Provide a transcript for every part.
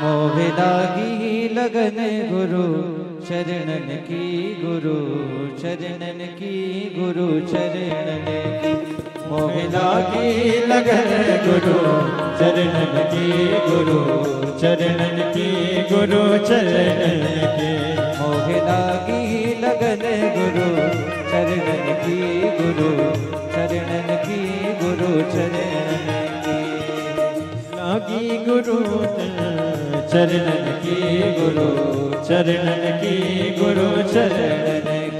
मोहे लागी लगन गुरु शरणन की, गुरु शरणन की, गुरु शरणन की। मोहे लागी लगन गुरु शरणन की, गुरु शरणन की, गुरु शरणन की। मोहे लागी लगन गुरु शरणन की, गुरु शरणन की, गुरु शरणन की। लागी गुरु चरणन की, गुरु चरणन की, गुरु चरणन की।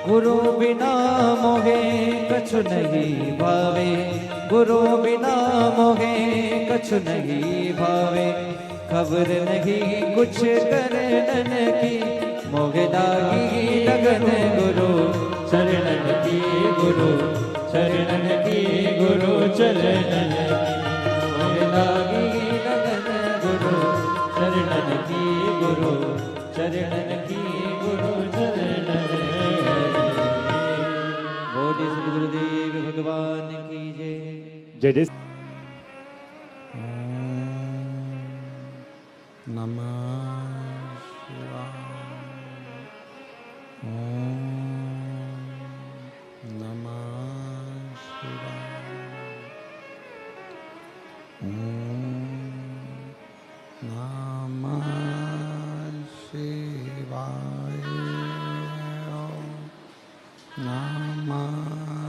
गुरु बिना मोहे कछु नहीं भावे, गुरु बिना मोहे कछु नहीं भावे। खबर नहीं कुछ करनन की, मोहे लागी लगन गुरु शरणन की, गुरु शरणन की, गुरु शरणन की। मोहे लागी लगन गुरु शरणन की, गुरु शरणन की, गुरु शरणन की। बोले श्री गुरुदेव भगवान की जय। जय जय। नमः शिवाय। नमः शिवाय। नमः शिवाय। नमः शिवाय।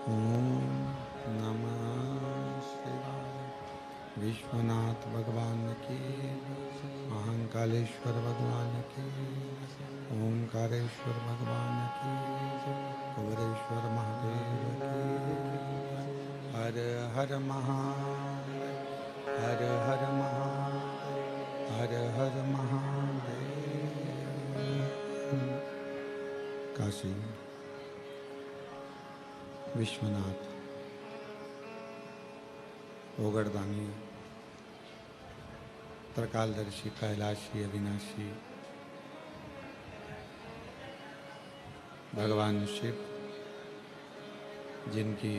ओम नमः शिवाय। विश्वनाथ भगवान की, महाकालेश्वर भगवान की, ओंकारेश्वर भगवान की, कुबेरेश्वर महादेव की। हर हर महादेव, हर हर महादेव, हर हर महादेव। काशी विश्वनाथ ओगरदानी त्रिकालदर्शी कैलाशी अविनाशी भगवान शिव, जिनकी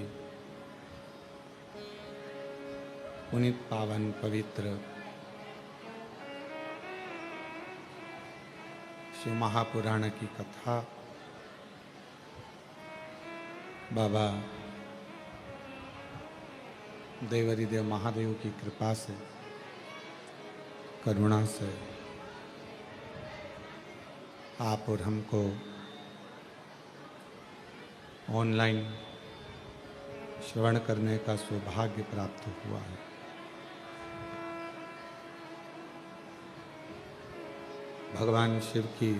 पुनीत पावन पवित्र शिव महापुराण की कथा बाबा देवरिदेव महादेव की कृपा से, करुणा से आप और हमको ऑनलाइन श्रवण करने का सौभाग्य प्राप्त हुआ है। भगवान शिव की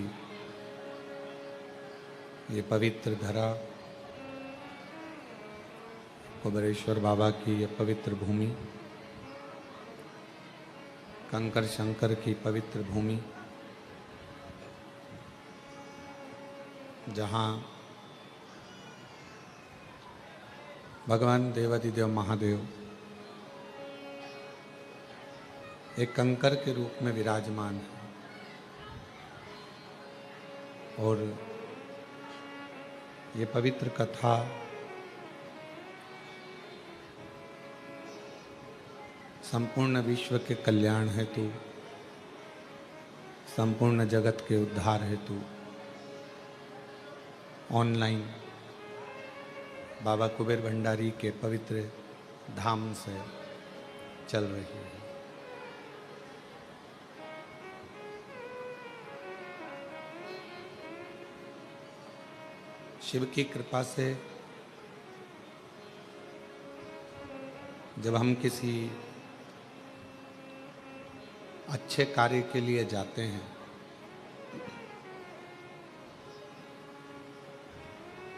ये पवित्र धरा, कुबेरेश्वर बाबा की ये पवित्र भूमि, कंकर शंकर की पवित्र भूमि, जहाँ भगवान देवादिदेव महादेव एक कंकर के रूप में विराजमान है और ये पवित्र कथा संपूर्ण विश्व के कल्याण हेतु, संपूर्ण जगत के उद्धार हेतु ऑनलाइन बाबा कुबेर भंडारी के पवित्र धाम से चल रही है। शिव की कृपा से जब हम किसी अच्छे कार्य के लिए जाते हैं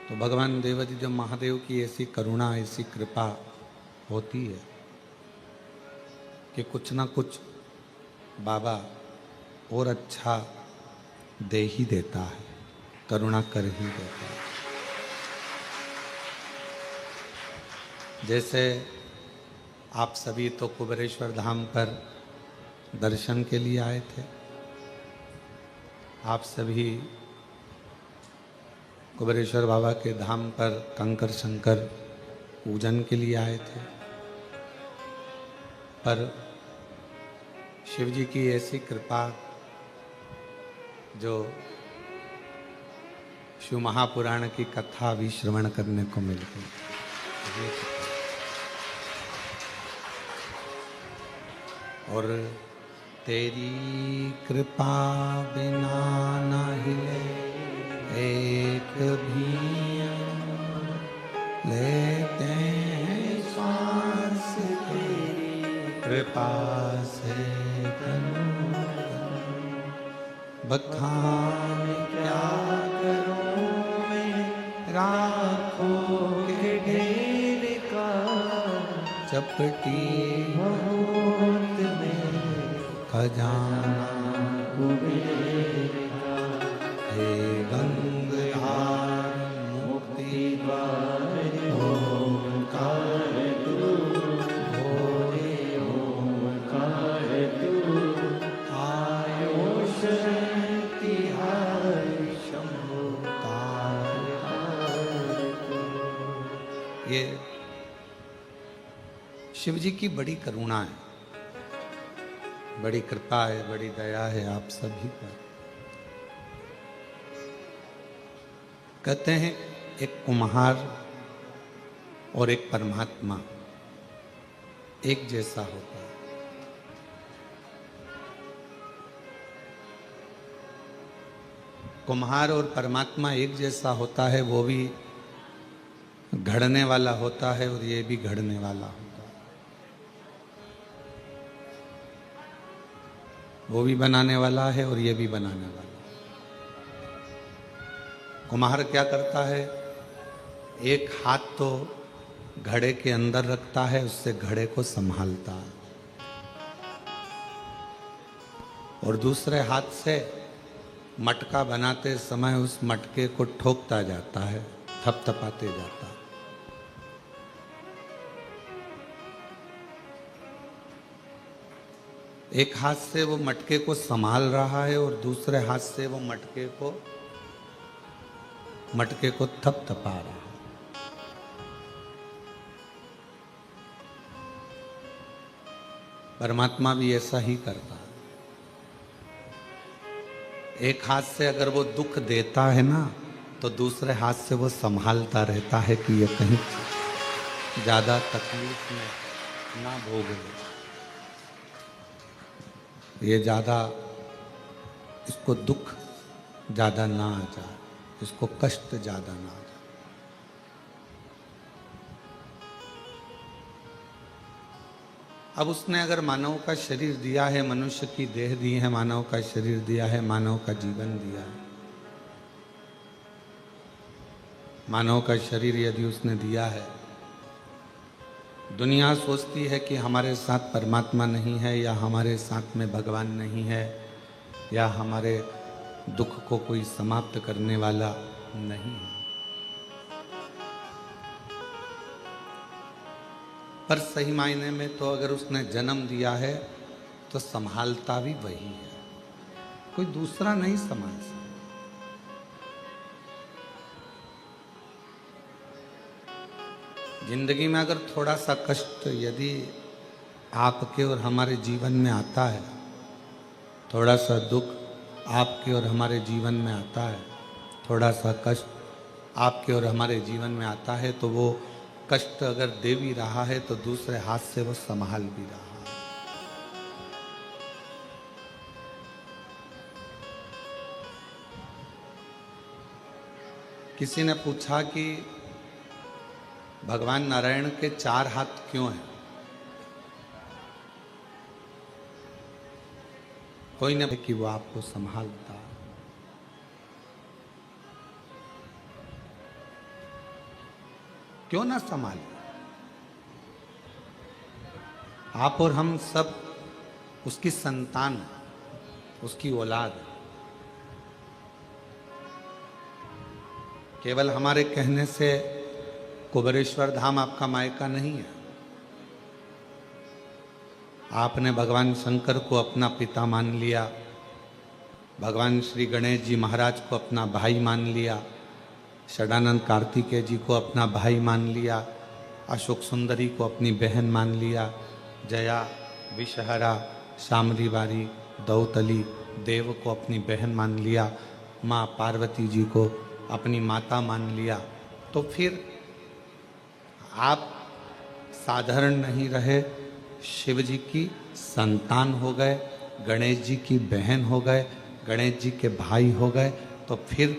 तो भगवान देवादिदेव महादेव की ऐसी करुणा, ऐसी कृपा होती है कि कुछ ना कुछ बाबा और अच्छा दे ही देता है, करुणा कर ही देता है। जैसे आप सभी तो कुबेरेश्वर धाम पर दर्शन के लिए आए थे, आप सभी कुबेरेश्वर बाबा के धाम पर कंकर शंकर पूजन के लिए आए थे, पर शिव जी की ऐसी कृपा जो शिव महापुराण की कथा भी श्रवण करने को मिल गई। और तेरी कृपा बिना न हिले एक भी लेते हैं श्वास, तेरी कृपा से बखान क्या करूं मैं राखों के ढेर का, चपटी बहुत में खजाना कुबेर का, हे गंगाधार मुक्ति द्वार ओंकार तू, भोरे ओंकार तू, आयो शक्ति हरि शंभु तार तू। ये शिव जी की बड़ी करुणा है, बड़ी कृपा है, बड़ी दया है आप सभी पर। कहते हैं एक कुम्हार और एक परमात्मा एक जैसा होता है। कुम्हार और परमात्मा एक जैसा होता है, वो भी घड़ने वाला होता है और ये भी घड़ने वाला होता है। वो भी बनाने वाला है और ये भी बनाने वाला है। कुम्हार क्या करता है, एक हाथ तो घड़े के अंदर रखता है, उससे घड़े को संभालता है, और दूसरे हाथ से मटका बनाते समय उस मटके को ठोकता जाता है, थपथपाते जाता है। एक हाथ से वो मटके को संभाल रहा है और दूसरे हाथ से वो मटके को थपथपा रहा है। परमात्मा भी ऐसा ही करता है। एक हाथ से अगर वो दुख देता है ना, तो दूसरे हाथ से वो संभालता रहता है कि ये कहीं ज्यादा तकलीफ में ना भोगे, ये ज्यादा, इसको दुख ज्यादा ना आ जाए, इसको कष्ट ज्यादा ना आ जाए। अब उसने अगर मानव का शरीर दिया है, मनुष्य की देह दी है, मानव का शरीर दिया है, मानव का जीवन दिया है, मानव का शरीर यदि उसने दिया है, दुनिया सोचती है कि हमारे साथ परमात्मा नहीं है, या हमारे साथ में भगवान नहीं है, या हमारे दुख को कोई समाप्त करने वाला नहीं है। पर सही मायने में तो अगर उसने जन्म दिया है तो संभालता भी वही है, कोई दूसरा नहीं संभाल सकता। जिंदगी में अगर थोड़ा सा कष्ट यदि आपके और हमारे जीवन में आता है, थोड़ा सा दुख आपके और हमारे जीवन में आता है, थोड़ा सा कष्ट आपके और हमारे जीवन में आता है, तो वो कष्ट अगर दे भी रहा है तो दूसरे हाथ से वो संभाल भी रहा है। किसी ने पूछा कि भगवान नारायण के 4 हाथ क्यों हैं? कोई ने कि वो आपको संभालता है। क्यों ना संभाले? आप और हम सब उसकी संतान, उसकी औलाद। केवल हमारे कहने से कुबेरेश्वर धाम आपका मायका नहीं है। आपने भगवान शंकर को अपना पिता मान लिया, भगवान श्री गणेश जी महाराज को अपना भाई मान लिया, षडानंद कार्तिकेय जी को अपना भाई मान लिया, अशोक सुंदरी को अपनी बहन मान लिया, जया, विषहरा, शामली बारी, दौतली, देव को अपनी बहन मान लिया, माँ पार्वती जी को अपनी माता मान लिया। तो फिर आप साधारण नहीं रहे, शिव जी की संतान हो गए, गणेश जी की बहन हो गए, गणेश जी के भाई हो गए, तो फिर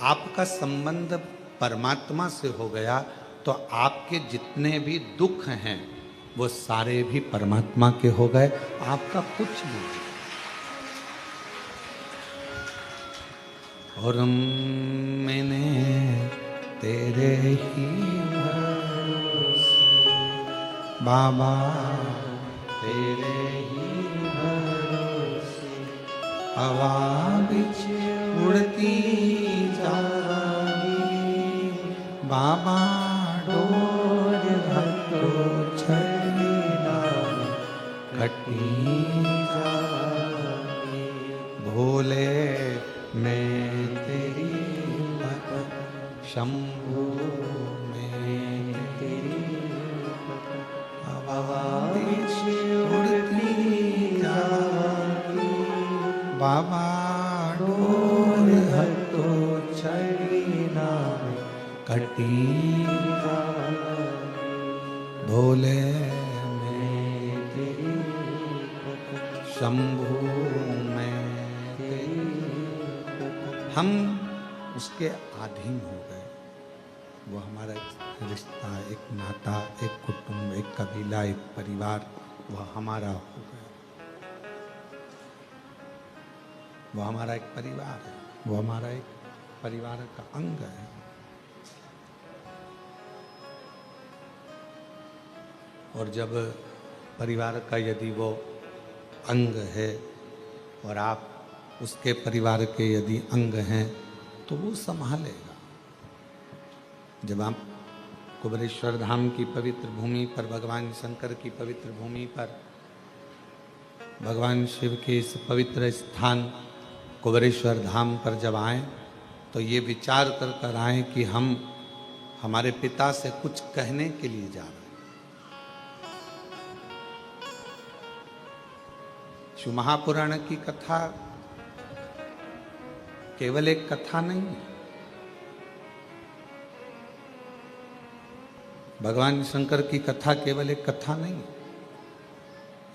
आपका संबंध परमात्मा से हो गया, तो आपके जितने भी दुख हैं वो सारे भी परमात्मा के हो गए, आपका कुछ नहीं। और मैंने तेरे ही भरोसे बाबा, तेरे ही भरोसे हवा बिच उड़ती जाएगी, बाबा डोर भक्तो छलना कटी जाएगी, भोले मैं तेरी भक्त, शंभु मैं तेरी हवा बिच उड़ती जाएगी, बाबा डोर भक्तो छलना कटी जाएगी, भोले मैं तेरी भक्त, शंभु मैं तेरी। हम उसके अधीन हो गए, वो हमारा रिश्ता, एक नाता, एक कुटुंब, एक कबीला, एक परिवार, वह हमारा हो गया। वो हमारा एक परिवार है, वो हमारा एक परिवार का अंग है। और जब परिवार का यदि वो अंग है और आप उसके परिवार के यदि अंग हैं तो वो संभालेगा। जब आप कुबेरेश्वर धाम की पवित्र भूमि पर, भगवान शंकर की पवित्र भूमि पर, भगवान शिव के इस पवित्र स्थान कुबेरेश्वर धाम पर जब आए तो ये विचार कर कर आए कि हम हमारे पिता से कुछ कहने के लिए जा रहे हैं। शिव महापुराण की कथा केवल एक कथा नहीं है। भगवान शंकर की कथा केवल एक कथा नहीं है।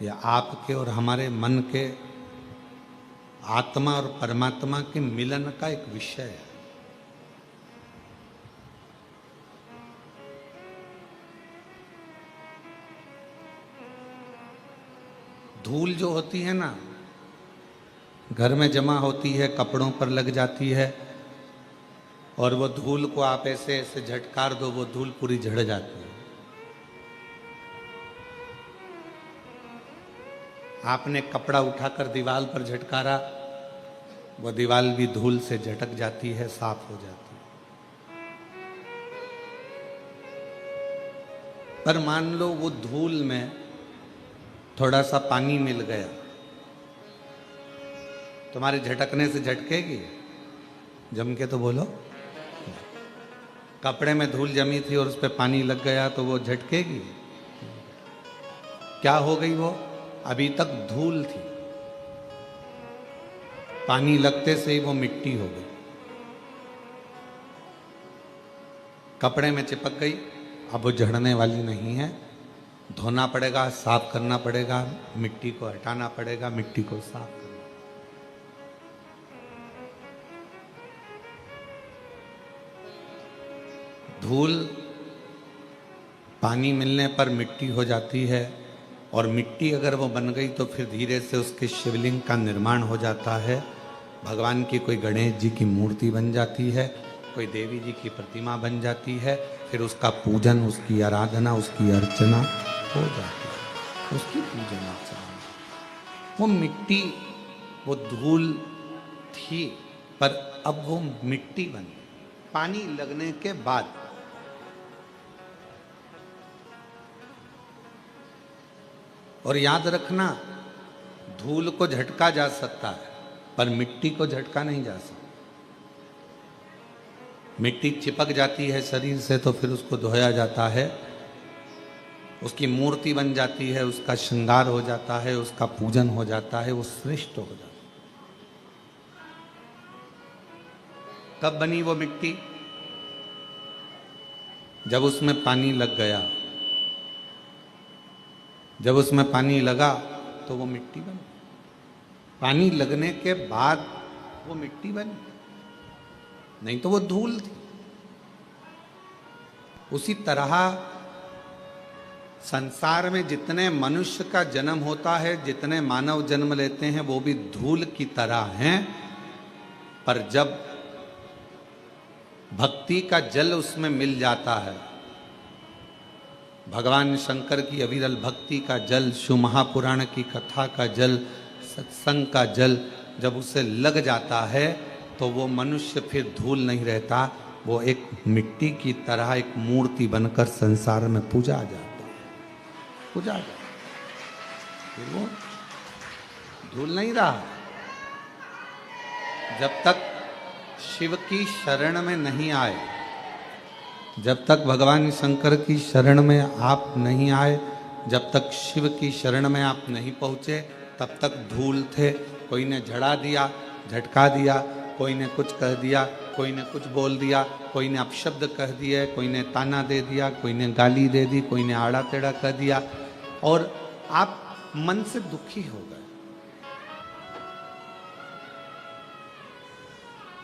यह आपके और हमारे मन के आत्मा और परमात्मा के मिलन का एक विषय है। धूल जो होती है ना, घर में जमा होती है, कपड़ों पर लग जाती है, और वो धूल को आप ऐसे ऐसे झटकार दो, वो धूल पूरी झड़ जाती है। आपने कपड़ा उठाकर दीवार पर झटकारा, वो दीवार भी धूल से झटक जाती है, साफ हो जाती है। पर मान लो वो धूल में थोड़ा सा पानी मिल गया, तुम्हारे झटकने से झटकेगी? जम के तो बोलो। कपड़े में धूल जमी थी और उस पर पानी लग गया तो वो झटकेगी? क्या हो गई? वो अभी तक धूल थी, पानी लगते से ही वो मिट्टी हो गई, कपड़े में चिपक गई। अब वो झड़ने वाली नहीं है, धोना पड़ेगा, साफ करना पड़ेगा, मिट्टी को हटाना पड़ेगा, मिट्टी को साफ करना। धूल पानी मिलने पर मिट्टी हो जाती है, और मिट्टी अगर वो बन गई तो फिर धीरे से उसके शिवलिंग का निर्माण हो जाता है। भगवान की कोई गणेश जी की मूर्ति बन जाती है, कोई देवी जी की प्रतिमा बन जाती है, फिर उसका पूजन, उसकी आराधना, उसकी अर्चना हो जाती है, उसकी पूजन अर्चना। वो मिट्टी, वो धूल थी, पर अब वो मिट्टी बन गई पानी लगने के बाद। और याद रखना, धूल को झटका जा सकता है पर मिट्टी को झटका नहीं जा सकता। मिट्टी चिपक जाती है शरीर से तो फिर उसको धोया जाता है, उसकी मूर्ति बन जाती है, उसका श्रृंगार हो जाता है, उसका पूजन हो जाता है, वो श्रेष्ठ हो जाता है। कब बनी वो मिट्टी? जब उसमें पानी लग गया। जब उसमें पानी लगा तो वो मिट्टी बनी। पानी लगने के बाद वो मिट्टी बनी, नहीं तो वो धूल थी। उसी तरह संसार में जितने मनुष्य का जन्म होता है, जितने मानव जन्म लेते हैं, वो भी धूल की तरह हैं। पर जब भक्ति का जल उसमें मिल जाता है, भगवान शंकर की अविरल भक्ति का जल, शिव महापुराण की कथा का जल, सत्संग का जल जब उसे लग जाता है तो वो मनुष्य फिर धूल नहीं रहता, वो एक मिट्टी की तरह एक मूर्ति बनकर संसार में पूजा जाता है, पूजा जाता है। फिर वो धूल नहीं रहा। जब तक शिव की शरण में नहीं आए, जब तक भगवान शंकर की शरण में आप नहीं आए, जब तक शिव की शरण में आप नहीं पहुंचे, तब तक धूल थे। कोई ने झड़ा दिया, झटका दिया, कोई ने कुछ कह दिया, कोई ने कुछ बोल दिया, कोई ने अपशब्द कह दिए, कोई ने ताना दे दिया, कोई ने गाली दे दी, कोई ने आड़ा टेढ़ा कह दिया, और आप मन से दुखी हो गए।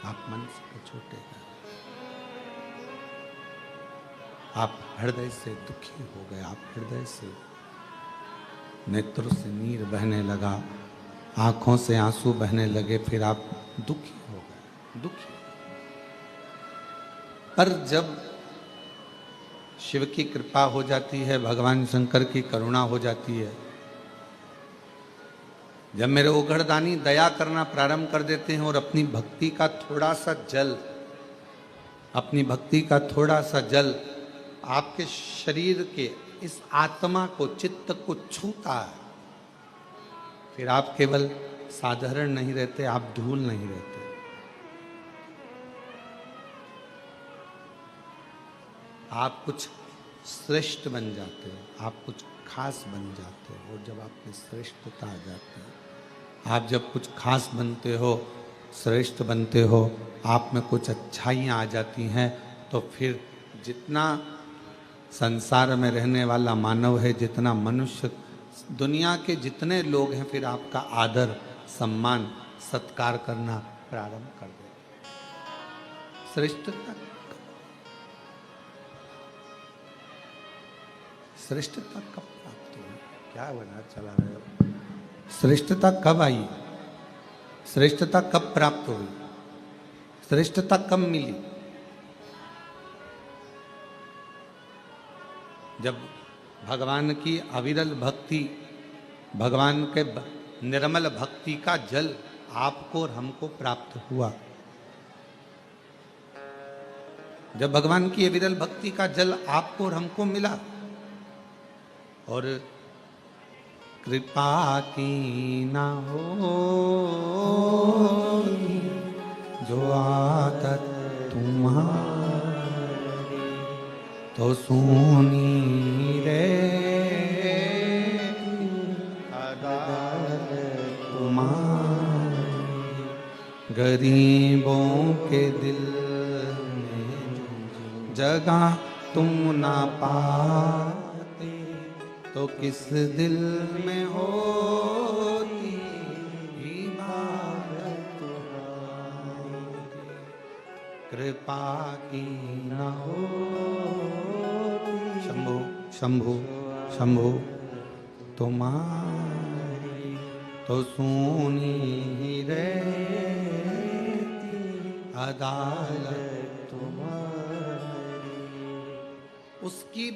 आप मन से छोटे गए। आप हृदय से दुखी हो गए, आप हृदय से नेत्रों से नीर बहने लगा, आंखों से आंसू बहने लगे, फिर आप दुखी हो गए, दुखी। पर जब शिव की कृपा हो जाती है, भगवान शंकर की करुणा हो जाती है, जब मेरे उघड़दानी दया करना प्रारंभ कर देते हैं और अपनी भक्ति का थोड़ा सा जल, अपनी भक्ति का थोड़ा सा जल आपके शरीर के इस आत्मा को, चित्त को छूता है, फिर आप केवल साधारण नहीं रहते, आप धूल नहीं रहते, आप कुछ श्रेष्ठ बन जाते हो, आप कुछ खास बन जाते हो। और जब आप में श्रेष्ठता आ जाती है, आप जब कुछ खास बनते हो, श्रेष्ठ बनते हो, आप में कुछ अच्छाइयाँ आ जाती हैं, तो फिर जितना संसार में रहने वाला मानव है, जितना मनुष्य, दुनिया के जितने लोग हैं, फिर आपका आदर, सम्मान, सत्कार करना प्रारंभ कर देते। श्रेष्ठता, श्रेष्ठता कब प्राप्त हुई? क्या बना चला रहे हो? श्रेष्ठता कब आई? श्रेष्ठता कब प्राप्त हुई? श्रेष्ठता कब मिली? जब भगवान की अविरल भक्ति, भगवान के निर्मल भक्ति का जल आपको और हमको प्राप्त हुआ। जब भगवान की अविरल भक्ति का जल आपको और हमको मिला, और कृपा की ना हो जो आदत तुम्हारी, तो सुनी रे अदालत तुम्हारी, गरीबों के दिल में जगह तुम ना पाते, तो किस दिल में होती इबादत तुम्हारी, कृपा की न हो। शंभु शंभु शंभु तुम्हारी, तो सुनी रहती अदालत तुम्हारी। उसकी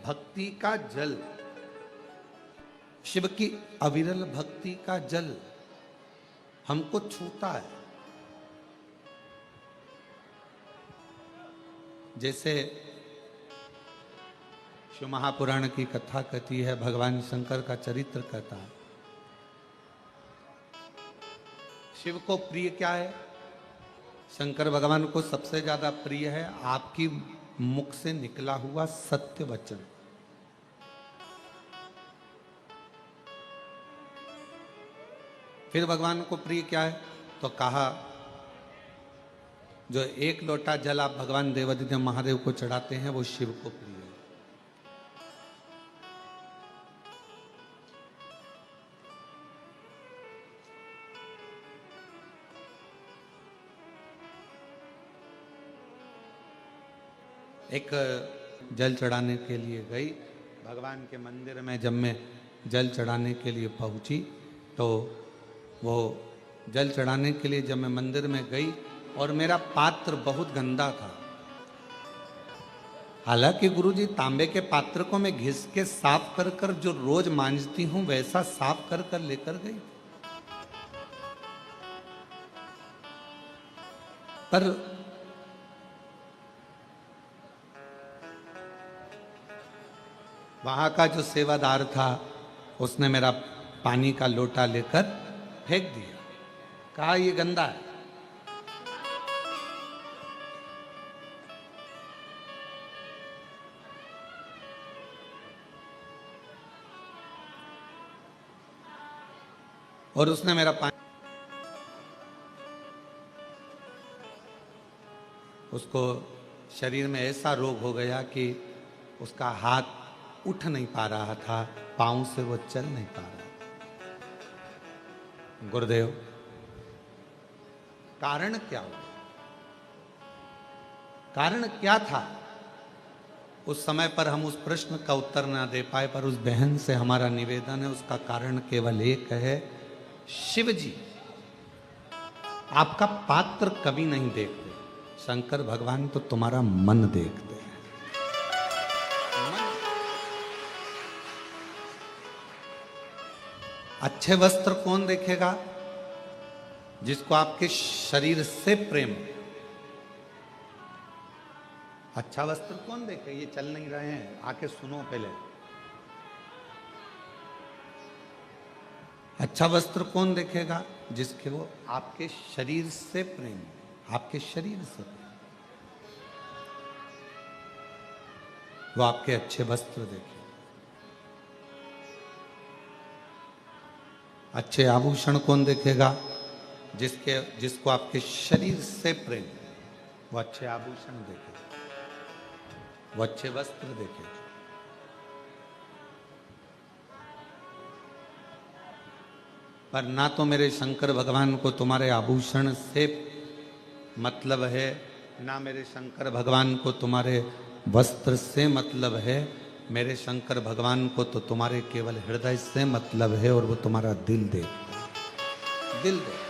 भक्ति का जल, शिव की अविरल भक्ति का जल हमको छूता है। जैसे शिव महापुराण की कथा कहती है, भगवान शंकर का चरित्र कहता है। शिव को प्रिय क्या है? शंकर भगवान को सबसे ज्यादा प्रिय है आपकी मुख से निकला हुआ सत्य वचन। फिर भगवान को प्रिय क्या है? तो कहा, जो एक लोटा जल आप भगवान देवादिदेव महादेव को चढ़ाते हैं, वो शिव को प्रिय है। एक जल चढ़ाने के लिए गई, भगवान के मंदिर में जब मैं जल चढ़ाने के लिए पहुंची, तो वो जल चढ़ाने के लिए जब मैं मंदिर में गई, और मेरा पात्र बहुत गंदा था। हालांकि गुरुजी तांबे के पात्र को मैं घिस के साफ कर कर जो रोज मांजती हूं, वैसा साफ कर कर लेकर गई, पर वहां का जो सेवादार था, उसने मेरा पानी का लोटा लेकर फेंक दिया, कहा ये गंदा है। और उसने मेरा पानी, उसको शरीर में ऐसा रोग हो गया कि उसका हाथ उठ नहीं पा रहा था, पांव से वो चल नहीं पा रहा। गुरुदेव, कारण क्या हुआ? कारण क्या था? उस समय पर हम उस प्रश्न का उत्तर ना दे पाए, पर उस बहन से हमारा निवेदन है, उसका कारण केवल एक है। शिव जी आपका पात्र कभी नहीं देखते, शंकर भगवान तो तुम्हारा मन देखते हैं। मन। अच्छे वस्त्र कौन देखेगा? जिसको आपके शरीर से प्रेम हो। अच्छा वस्त्र कौन देखे? ये चल नहीं रहे हैं, आके सुनो पहले। अच्छा वस्त्र कौन देखेगा? जिसके वो आपके शरीर से प्रेम हो, आपके शरीर से प्रेम। वो आपके अच्छे वस्त्र देखे। अच्छे आभूषण कौन देखेगा? जिसको आपके शरीर से प्रेम, वो अच्छे आभूषण देखे, वो अच्छे वस्त्र देखे। पर ना तो मेरे शंकर भगवान को तुम्हारे आभूषण से मतलब है, ना मेरे शंकर भगवान को तुम्हारे वस्त्र से मतलब है। मेरे शंकर भगवान को तो तुम्हारे केवल हृदय से मतलब है, और वो तुम्हारा दिल दे, दिल दे।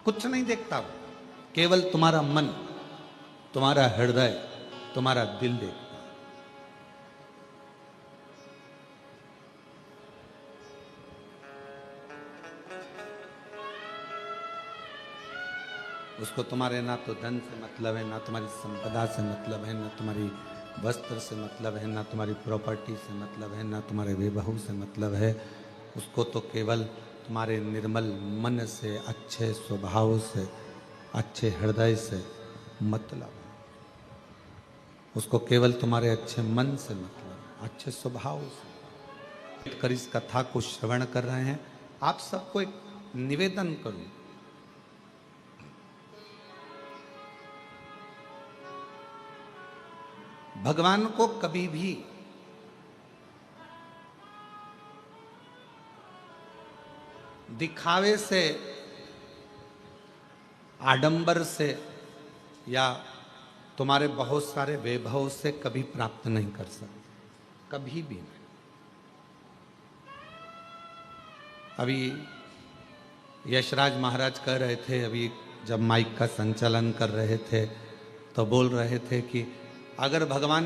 कुछ नहीं देखता वो, केवल तुम्हारा मन, तुम्हारा हृदय, तुम्हारा दिल देखता। उसको तुम्हारे ना तो धन से मतलब है, ना तुम्हारी संपदा से मतलब है, ना तुम्हारी वस्त्र से मतलब है, ना तुम्हारी प्रॉपर्टी से मतलब है, ना तुम्हारे वैभव से मतलब है। उसको तो केवल तुम्हारे निर्मल मन से, अच्छे स्वभाव से, अच्छे हृदय से मतलब। उसको केवल तुम्हारे अच्छे मन से मतलब, अच्छे स्वभाव से। कर इस कथा को श्रवण कर रहे हैं, आप सबको एक निवेदन करूं, भगवान को कभी भी दिखावे से, आडंबर से या तुम्हारे बहुत सारे वैभव से कभी प्राप्त नहीं कर सकते, कभी भी नहीं। अभी यशराज महाराज कह रहे थे, अभी जब माइक का संचालन कर रहे थे तो बोल रहे थे कि अगर भगवान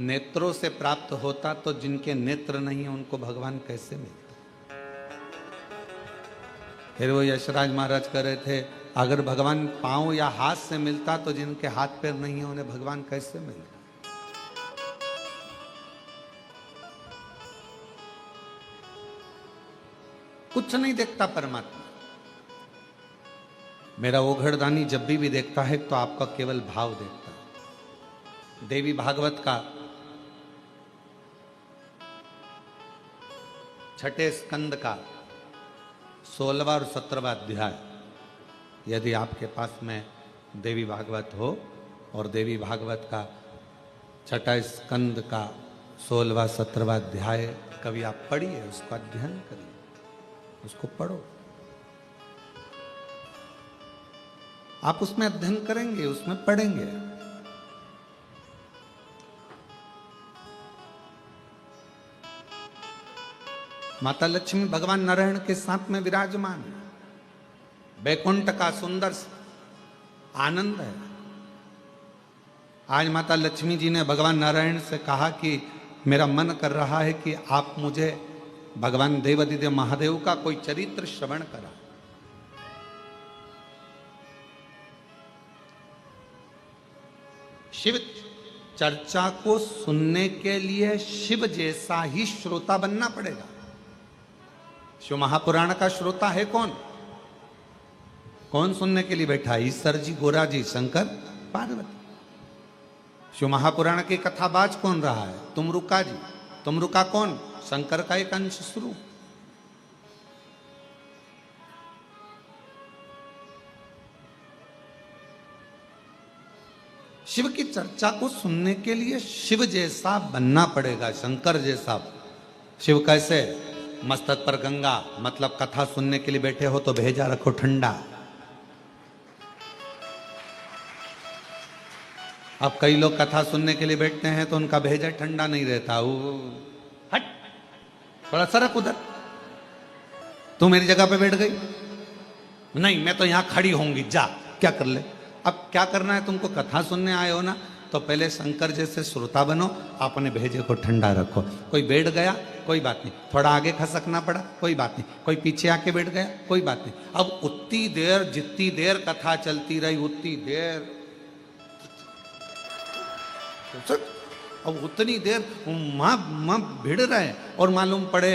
नेत्रों से प्राप्त होता तो जिनके नेत्र नहीं है उनको भगवान कैसे मिलता। फिर वो यशराज महाराज कह रहे थे, अगर भगवान पांव या हाथ से मिलता तो जिनके हाथ पैर नहीं है उन्हें भगवान कैसे मिलता। कुछ नहीं देखता परमात्मा। मेरा ओघड़दानी जब भी देखता है तो आपका केवल भाव देखता है। देवी भागवत का 6ठे स्कंद का 16वां और 17वां अध्याय, यदि आपके पास में देवी भागवत हो और देवी भागवत का 6ठा स्कंद का 16वां 17वां अध्याय कभी आप पढ़िए, उसका अध्ययन करिए, उसको पढ़ो। आप उसमें अध्ययन करेंगे, उसमें पढ़ेंगे, माता लक्ष्मी भगवान नारायण के साथ में विराजमान है। बैकुंठ का सुंदर आनंद है। आज माता लक्ष्मी जी ने भगवान नारायण से कहा कि मेरा मन कर रहा है कि आप मुझे भगवान देवादिदेव महादेव का कोई चरित्र श्रवण करा। शिव चर्चा को सुनने के लिए शिव जैसा ही श्रोता बनना पड़ेगा। शिव महापुराण का श्रोता है कौन? कौन सुनने के लिए बैठा? ईश्वर जी, गोरा जी, शंकर, पार्वती। शिव महापुराण की कथाबाज कौन रहा है? तुमरुका जी। तुमरुका कौन? शंकर का एक अंश स्वरूप। शिव की चर्चा को सुनने के लिए शिव जैसा बनना पड़ेगा, शंकर जैसा, शिव कैसे? मस्तक पर गंगा, मतलब कथा सुनने के लिए बैठे हो तो भेजा रखो ठंडा। अब कई लोग कथा सुनने के लिए बैठते हैं तो उनका भेजा ठंडा नहीं रहता। वो हट, थोड़ा सरक उधर। तू मेरी जगह पे बैठ गई, नहीं मैं तो यहां खड़ी होंगी, जा क्या कर ले। अब क्या करना है तुमको? कथा सुनने आए हो ना, तो पहले शंकर जैसे श्रोता बनो, अपने भेजे को ठंडा रखो। कोई बैठ गया कोई बात नहीं, थोड़ा आगे खसकना पड़ा कोई बात नहीं, कोई पीछे आके बैठ गया कोई बात नहीं। अब उतनी देर, जितनी देर कथा चलती रही उतनी देर, अब उतनी देर माँ भिड़ रहे। और मालूम पड़े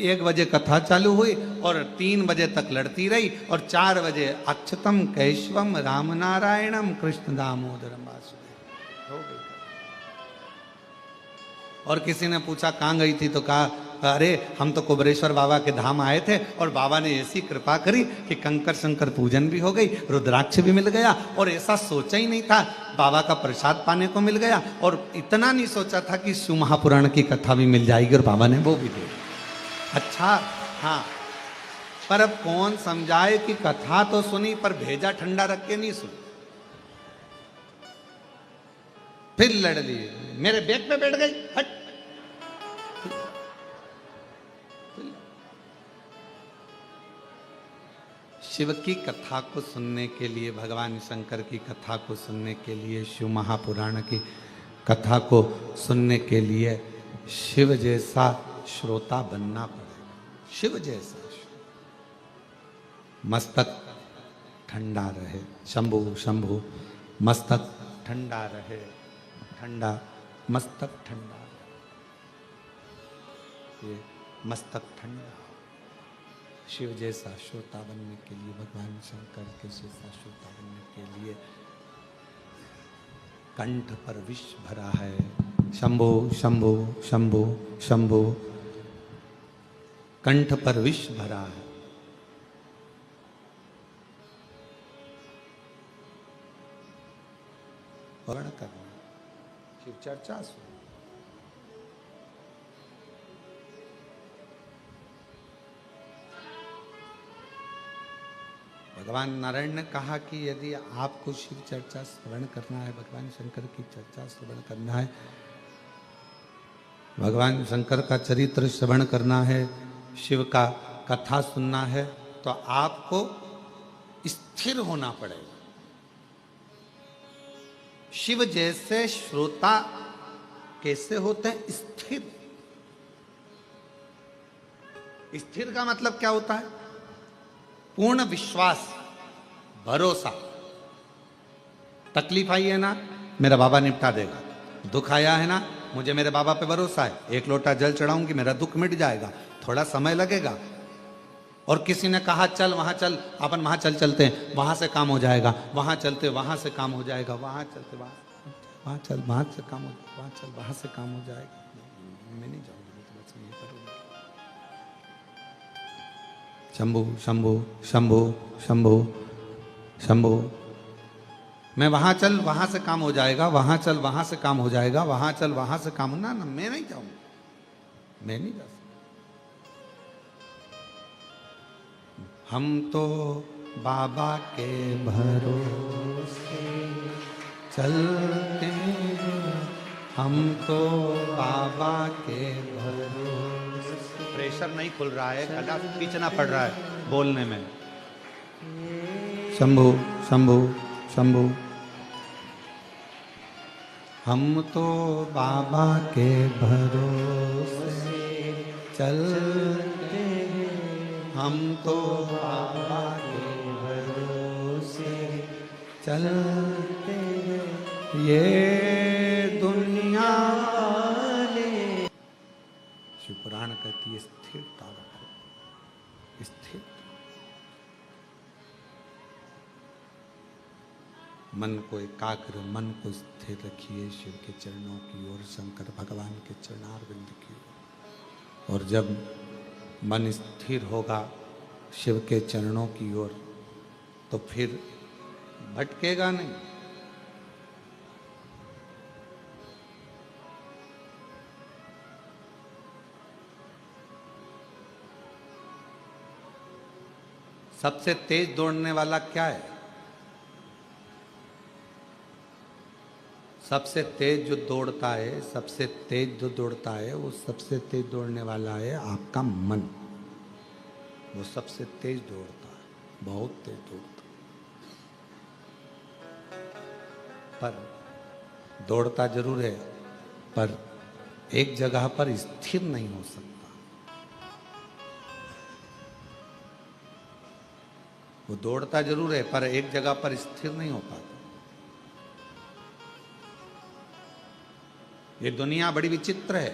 1 बजे कथा चालू हुई और 3 बजे तक लड़ती रही, और 4 बजे अक्षतम कैशवम राम नारायणम कृष्ण दामोदरम वासुदेव हो गई। और किसी ने पूछा कहाँ गई थी, तो कहा अरे हम तो कुबरेश्वर बाबा के धाम आए थे और बाबा ने ऐसी कृपा करी कि कंकर शंकर पूजन भी हो गई, रुद्राक्ष भी मिल गया, और ऐसा सोचा ही नहीं था बाबा का प्रसाद पाने को मिल गया, और इतना नहीं सोचा था कि शिव महापुराण की कथा भी मिल जाएगी, और बाबा ने वो भी दे। अच्छा हाँ, पर अब कौन समझाए कि कथा तो सुनी पर भेजा ठंडा रख के नहीं सुनी। फिर लड़ लिए, मेरे बैग पे बैठ गई, हट। शिव की कथा को सुनने के लिए, भगवान शंकर की कथा को सुनने के लिए, शिव महापुराण की कथा को सुनने के लिए शिव जैसा श्रोता बनना पड़ेगा। शिव जैसा मस्तक ठंडा रहे, शंभु शंभु, मस्तक ठंडा रहे, ठंडा मस्तक ठंडा, ये मस्तक ठंडा। शिव जैसा श्रोता बनने के लिए, भगवान शंकर के जैसा श्रोता बनने के लिए कंठ पर विष भरा है। शंभो शंभो शंभो शंभो, कंठ पर विष भरा है। वर्ण करना, शिव चर्चा सुन। भगवान नारायण ने कहा कि यदि आपको शिव चर्चा श्रवण करना है, भगवान शंकर की चर्चा श्रवण करना है, भगवान शंकर का चरित्र श्रवण करना है, शिव का कथा सुनना है, तो आपको स्थिर होना पड़ेगा। शिव जैसे श्रोता कैसे होते हैं? स्थिर। स्थिर का मतलब क्या होता है? पूर्ण विश्वास, भरोसा। तकलीफ आई है ना, मेरा बाबा निपटा देगा। दुख आया है ना, मुझे मेरे बाबा पे भरोसा है, 1 लोटा जल चढ़ाऊंगी मेरा दुख मिट जाएगा, थोड़ा समय लगेगा। और किसी ने कहा चल वहां चल, अपन वहां चलते हैं, वहां से काम हो जाएगा, वहां चलते वहां से काम हो जाएगा, वहां चलते वहां चल वहां से काम हो, वहां चल वहां से काम हो जाएगा। मैं नहीं जाऊंगी, तो बस ये करूंगी। शंभु शंभु शंभु शंभु शंभु, मैं वहां चल वहां से काम हो जाएगा, वहां चल वहां से काम हो जाएगा, वहां चल वहां से काम। ना ना, मैं नहीं जाऊंगा, मैं नहीं जा सकता। हम तो बाबा के भरोसे चलते हैं, हम तो बाबा के भरोसे। प्रेशर नहीं खुल रहा है, गला खींचना पड़ रहा है बोलने में। शंभु शंभु शंभु, हम तो बाबा के भरोसे चलते हैं, हम तो बाबा के भरोसे चलते हैं, ये दुनिया वाले। शिव पुराण कहती है स्थिरता रखो, स्थिर। मन को एकाग्र, मन को स्थिर रखिए शिव के चरणों की ओर, शंकर भगवान के चरणारविंद की ओर। और जब मन स्थिर होगा शिव के चरणों की ओर, तो फिर भटकेगा नहीं। सबसे तेज दौड़ने वाला क्या है? सबसे तेज जो दौड़ता है, सबसे तेज जो दौड़ता है, वो सबसे तेज दौड़ने वाला है आपका मन। वो सबसे तेज दौड़ता है, बहुत तेज दौड़ता है। पर दौड़ता जरूर है, पर एक जगह पर स्थिर नहीं हो सकता। वो दौड़ता जरूर है, पर एक जगह पर स्थिर नहीं हो पाता। ये दुनिया बड़ी विचित्र है।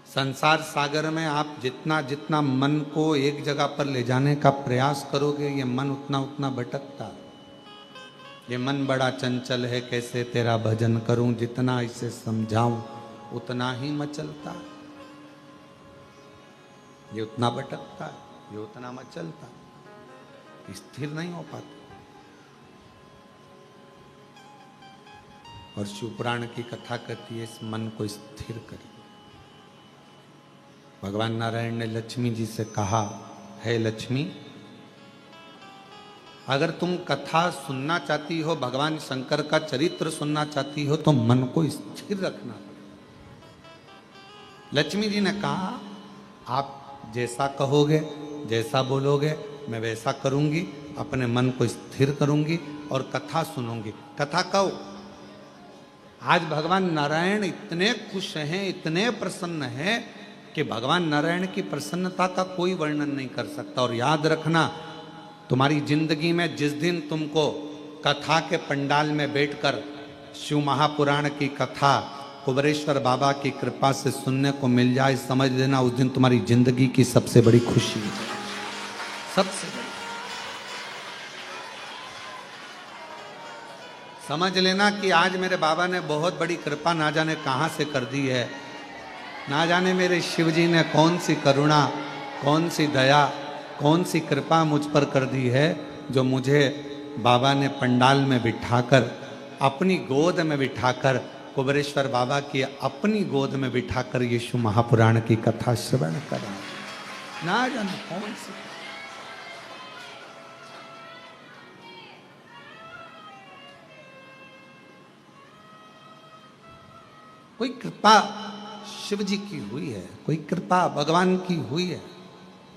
संसार सागर में आप जितना जितना मन को एक जगह पर ले जाने का प्रयास करोगे, ये मन उतना उतना भटकता है। ये मन बड़ा चंचल है, कैसे तेरा भजन करूं, जितना इसे समझाऊं उतना ही मचलता है। ये उतना भटकता है, ये उतना मचलता है, स्थिर नहीं हो पाता। और शिवपुराण की कथा कहती है, इस मन को स्थिर करें। भगवान नारायण ने लक्ष्मी जी से कहा, है लक्ष्मी, अगर तुम कथा सुनना चाहती हो, भगवान शंकर का चरित्र सुनना चाहती हो, तो मन को स्थिर रखना पड़ेगा। लक्ष्मी जी ने कहा, आप जैसा कहोगे, जैसा बोलोगे, मैं वैसा करूंगी। अपने मन को स्थिर करूंगी और कथा सुनूंगी। कथा कहो। आज भगवान नारायण इतने खुश हैं, इतने प्रसन्न हैं कि भगवान नारायण की प्रसन्नता का कोई वर्णन नहीं कर सकता। और याद रखना, तुम्हारी जिंदगी में जिस दिन तुमको कथा के पंडाल में बैठकर शिव महापुराण की कथा कुबेरेश्वर बाबा की कृपा से सुनने को मिल जाए, समझ लेना उस दिन तुम्हारी जिंदगी की सबसे बड़ी खुशी है। सबसे बड़ी समझ लेना कि आज मेरे बाबा ने बहुत बड़ी कृपा ना जाने कहाँ से कर दी है। ना जाने मेरे शिव जी ने कौन सी करुणा, कौन सी दया, कौन सी कृपा मुझ पर कर दी है, जो मुझे बाबा ने पंडाल में बिठाकर, अपनी गोद में बिठाकर, कुबेरेश्वर बाबा की अपनी गोद में बिठाकर यीशु महापुराण की कथा श्रवण करा। ना जाने कौन सी। कोई कृपा शिव जी की हुई है, कोई कृपा भगवान की हुई है,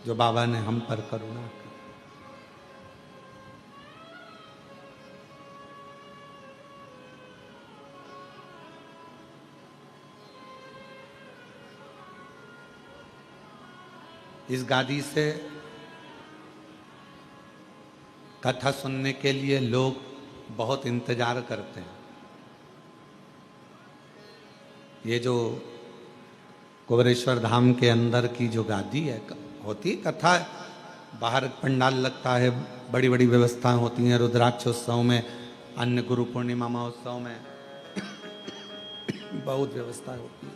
जो बाबा ने हम पर करुणा की। इस गादी से कथा सुनने के लिए लोग बहुत इंतजार करते हैं। ये जो कुबेरेश्वर धाम के अंदर की जो गादी है, होती कथा, बाहर पंडाल लगता है, बड़ी बड़ी व्यवस्थाएं होती हैं, रुद्राक्षोत्सव में, अन्य गुरु पूर्णिमा महोत्सव में बहुत व्यवस्था होती है।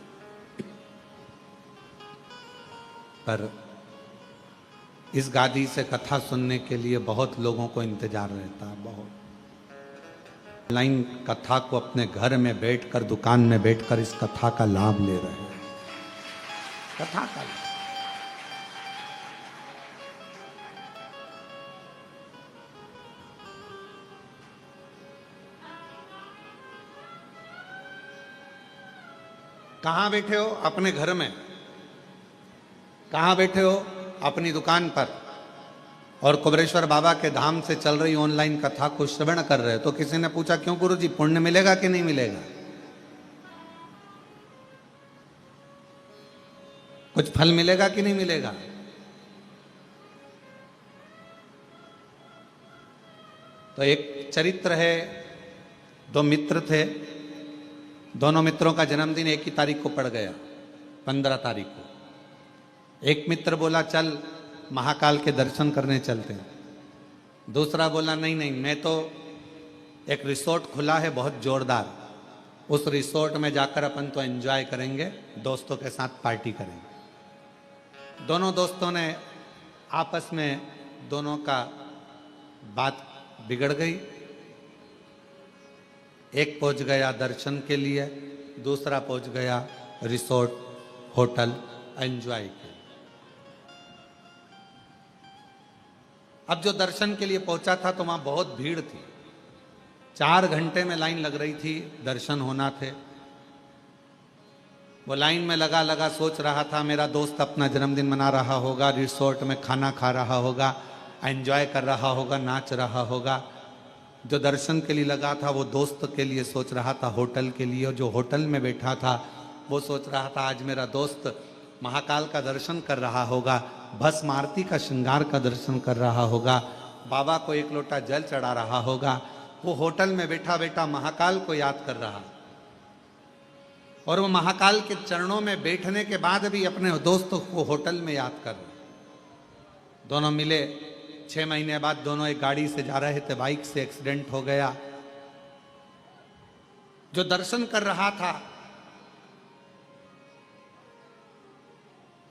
पर इस गादी से कथा सुनने के लिए बहुत लोगों को इंतजार रहता है। बहुत ऑनलाइन कथा को अपने घर में बैठकर, दुकान में बैठकर इस कथा का लाभ ले रहे हैं। कथा का लाभ। कहां बैठे हो? अपने घर में। कहां बैठे हो? अपनी दुकान पर। और कुबेरेश्वर बाबा के धाम से चल रही ऑनलाइन कथा को श्रवण कर रहे हो। तो किसी ने पूछा, क्यों गुरुजी, पुण्य मिलेगा कि नहीं मिलेगा? कुछ फल मिलेगा कि नहीं मिलेगा? तो एक चरित्र है, दो मित्र थे, दोनों मित्रों का जन्मदिन एक ही तारीख को पड़ गया, 15 तारीख को। एक मित्र बोला, चल महाकाल के दर्शन करने चलते हैं। दूसरा बोला, नहीं नहीं, मैं तो, एक रिसोर्ट खुला है बहुत जोरदार, उस रिसोर्ट में जाकर अपन तो एंजॉय करेंगे, दोस्तों के साथ पार्टी करेंगे। दोनों दोस्तों ने आपस में, दोनों का बात बिगड़ गई। एक पहुंच गया दर्शन के लिए, दूसरा पहुंच गया रिसोर्ट, होटल एंजॉय के। अब जो दर्शन के लिए पहुंचा था तो वहां बहुत भीड़ थी, 4 घंटे में लाइन लग रही थी, दर्शन होना थे। वो लाइन में लगा लगा सोच रहा था मेरा दोस्त अपना जन्मदिन मना रहा होगा, रिसोर्ट में खाना खा रहा होगा, एंजॉय कर रहा होगा, नाच रहा होगा। जो दर्शन के लिए लगा था वो दोस्त के लिए सोच रहा था, होटल के लिए। और जो होटल में बैठा था वो सोच रहा था आज मेरा दोस्त महाकाल का दर्शन कर रहा होगा, भस्म आरती का श्रृंगार का दर्शन कर रहा होगा, बाबा को एक लोटा जल चढ़ा रहा होगा। वो होटल में बैठा बैठा महाकाल को याद कर रहा, और वो महाकाल के चरणों में बैठने के बाद भी अपने दोस्त को होटल में याद कर रहा। दोनों मिले, 6 महीने बाद दोनों एक गाड़ी से जा रहे थे, बाइक से एक्सीडेंट हो गया। जो दर्शन कर रहा था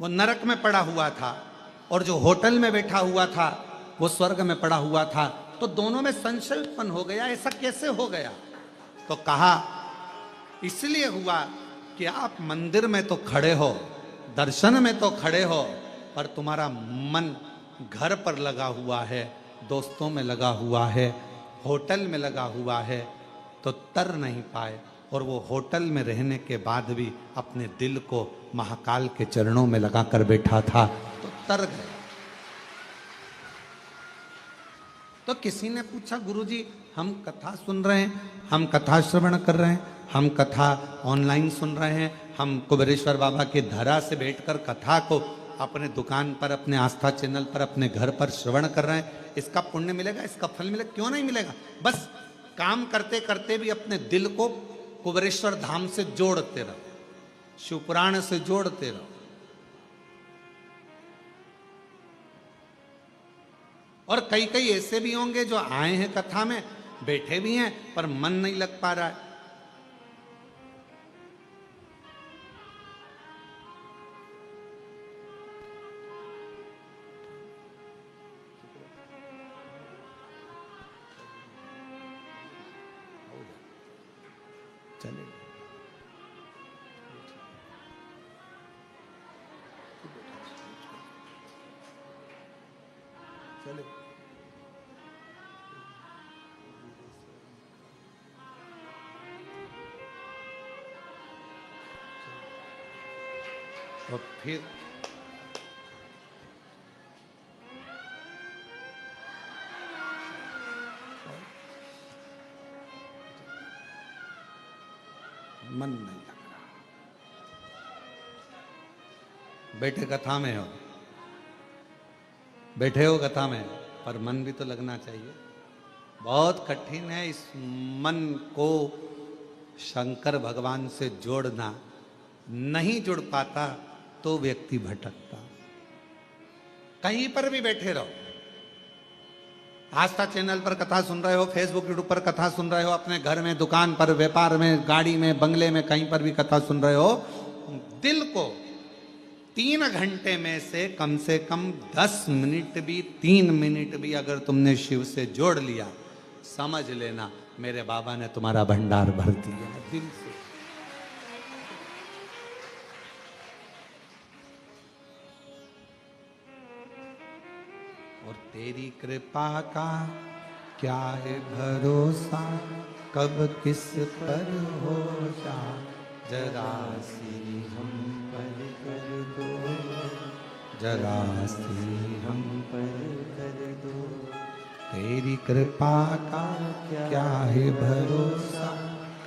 वो नरक में पड़ा हुआ था, और जो होटल में बैठा हुआ था वो स्वर्ग में पड़ा हुआ था। तो दोनों में संशय उत्पन्न हो गया, ऐसा कैसे हो गया? तो कहा इसलिए हुआ कि आप मंदिर में तो खड़े हो, दर्शन में तो खड़े हो, पर तुम्हारा मन घर पर लगा हुआ है, दोस्तों में लगा हुआ है, होटल में लगा हुआ है, तो तर नहीं पाए। और वो होटल में रहने के बाद भी अपने दिल को महाकाल के चरणों में लगाकर बैठा था, तो तर गए। तो किसी ने पूछा गुरुजी हम कथा सुन रहे हैं, हम कथा श्रवण कर रहे हैं, हम कथा ऑनलाइन सुन रहे हैं, हम कुबेरेश्वर बाबा के धरा से बैठकर कथा को अपने दुकान पर, अपने आस्था चैनल पर, अपने घर पर श्रवण कर रहे हैं, इसका पुण्य मिलेगा, इसका फल मिलेगा? क्यों नहीं मिलेगा? बस काम करते करते भी अपने दिल को कुबेरेश्वर धाम से जोड़ते रहो, शिवपुराण से जोड़ते रहो। और कई कई ऐसे भी होंगे जो आए हैं कथा में, बैठे भी हैं, पर मन नहीं लग पा रहा है। चले चले और फिर मन नहीं लग रहा। बैठे कथा में हो, बैठे हो कथा में, पर मन भी तो लगना चाहिए। बहुत कठिन है इस मन को शंकर भगवान से जोड़ना। नहीं जुड़ पाता तो व्यक्ति भटकता। कहीं पर भी बैठे रहो, आस्था चैनल पर कथा सुन रहे हो, फेसबुक यूट्यूब पर कथा सुन रहे हो, अपने घर में, दुकान पर, व्यापार में, गाड़ी में, बंगले में, कहीं पर भी कथा सुन रहे हो, दिल को 3 घंटे में से कम 10 मिनट भी, 3 मिनट भी अगर तुमने शिव से जोड़ लिया, समझ लेना मेरे बाबा ने तुम्हारा भंडार भर दिया दिल से। और तेरी कृपा का क्या है भरोसा, कब किस पर हो जा, जरा सी हम पर कर दो, जरा सी हम पर कर दो। तेरी कृपा का क्या है भरोसा,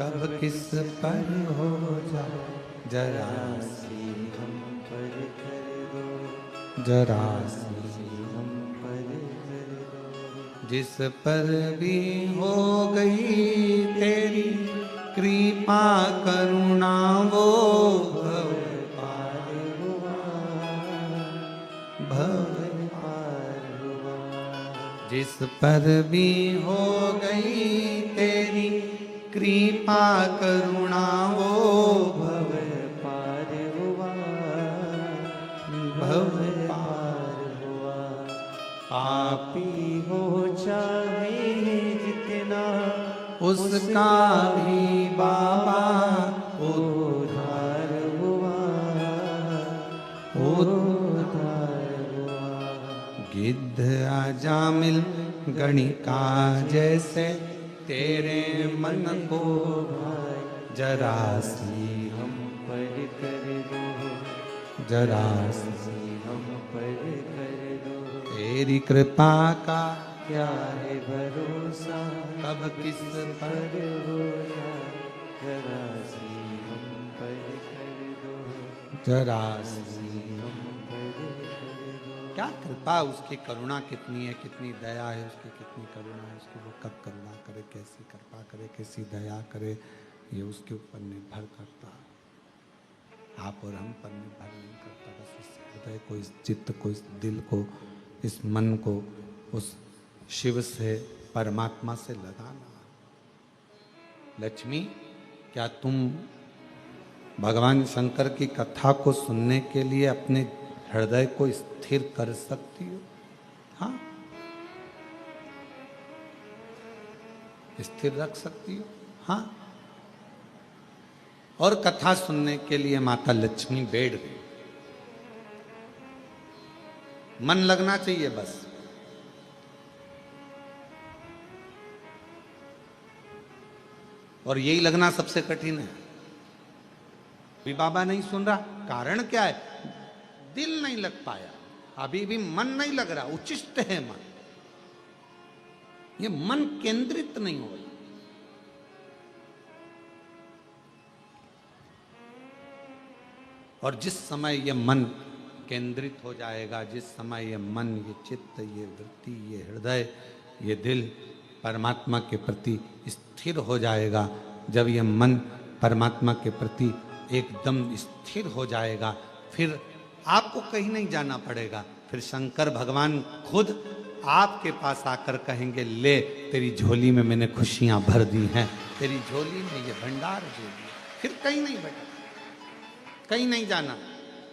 कब किस पर हो जा, जरा सी हम पर कर दो, जरा सी जिस पर भी हो गई तेरी कृपा करुणा, वो भव पार हुआ, भव पार हुआ। जिस पर भी हो गई तेरी कृपा करुणा, वो भव पार हुआ, भव पार हुआ। पापी हो चाहे जितना, उसका भी बाबा उद्धार हुआ, उद्धार हुआ। गिद्ध आजामिल गणिका जैसे तेरे मन को जरा सी हम पर कर दो, जरा सी हम पर कर दो। तेरी कृपा का क्या है भरोसा, कब किस पर होगा, जरा सी हम पर कर दो, जरा सी हम पर कर दो। क्या कृपा, उसकी करुणा कितनी है, कितनी दया है उसकी, कितनी करुणा है उसकी। वो कब करुणा करे, कैसी कृपा करे, कैसी दया करे, ये उसके ऊपर निर्भर करता। आप और हम पर निर्भर नहीं करता। बस इस हृदय को, इस चित्त को, इस दिल को, इस मन को उस शिव से, परमात्मा से लगाना। लक्ष्मी, क्या तुम भगवान शंकर की कथा को सुनने के लिए अपने हृदय को स्थिर कर सकती हो? हाँ, स्थिर रख सकती हो। हाँ, और कथा सुनने के लिए माता लक्ष्मी बैठ गई। मन लगना चाहिए बस। और यही लगना सबसे कठिन है। अभी बाबा नहीं सुन रहा, कारण क्या है? दिल नहीं लग पाया, अभी भी मन नहीं लग रहा। उचिष्ट है मन, ये मन केंद्रित नहीं हो रहा। और जिस समय ये मन केंद्रित हो जाएगा, जिस समय ये मन, ये चित्त, ये वृत्ति, ये हृदय, ये दिल परमात्मा के प्रति स्थिर हो जाएगा, जब ये मन परमात्मा के प्रति एकदम स्थिर हो जाएगा, फिर आपको कहीं नहीं जाना पड़ेगा। फिर शंकर भगवान खुद आपके पास आकर कहेंगे, ले तेरी झोली में मैंने खुशियां भर दी हैं, तेरी झोली में ये भंडार दे दिया। फिर कहीं नहीं बेटा, कहीं नहीं जाना।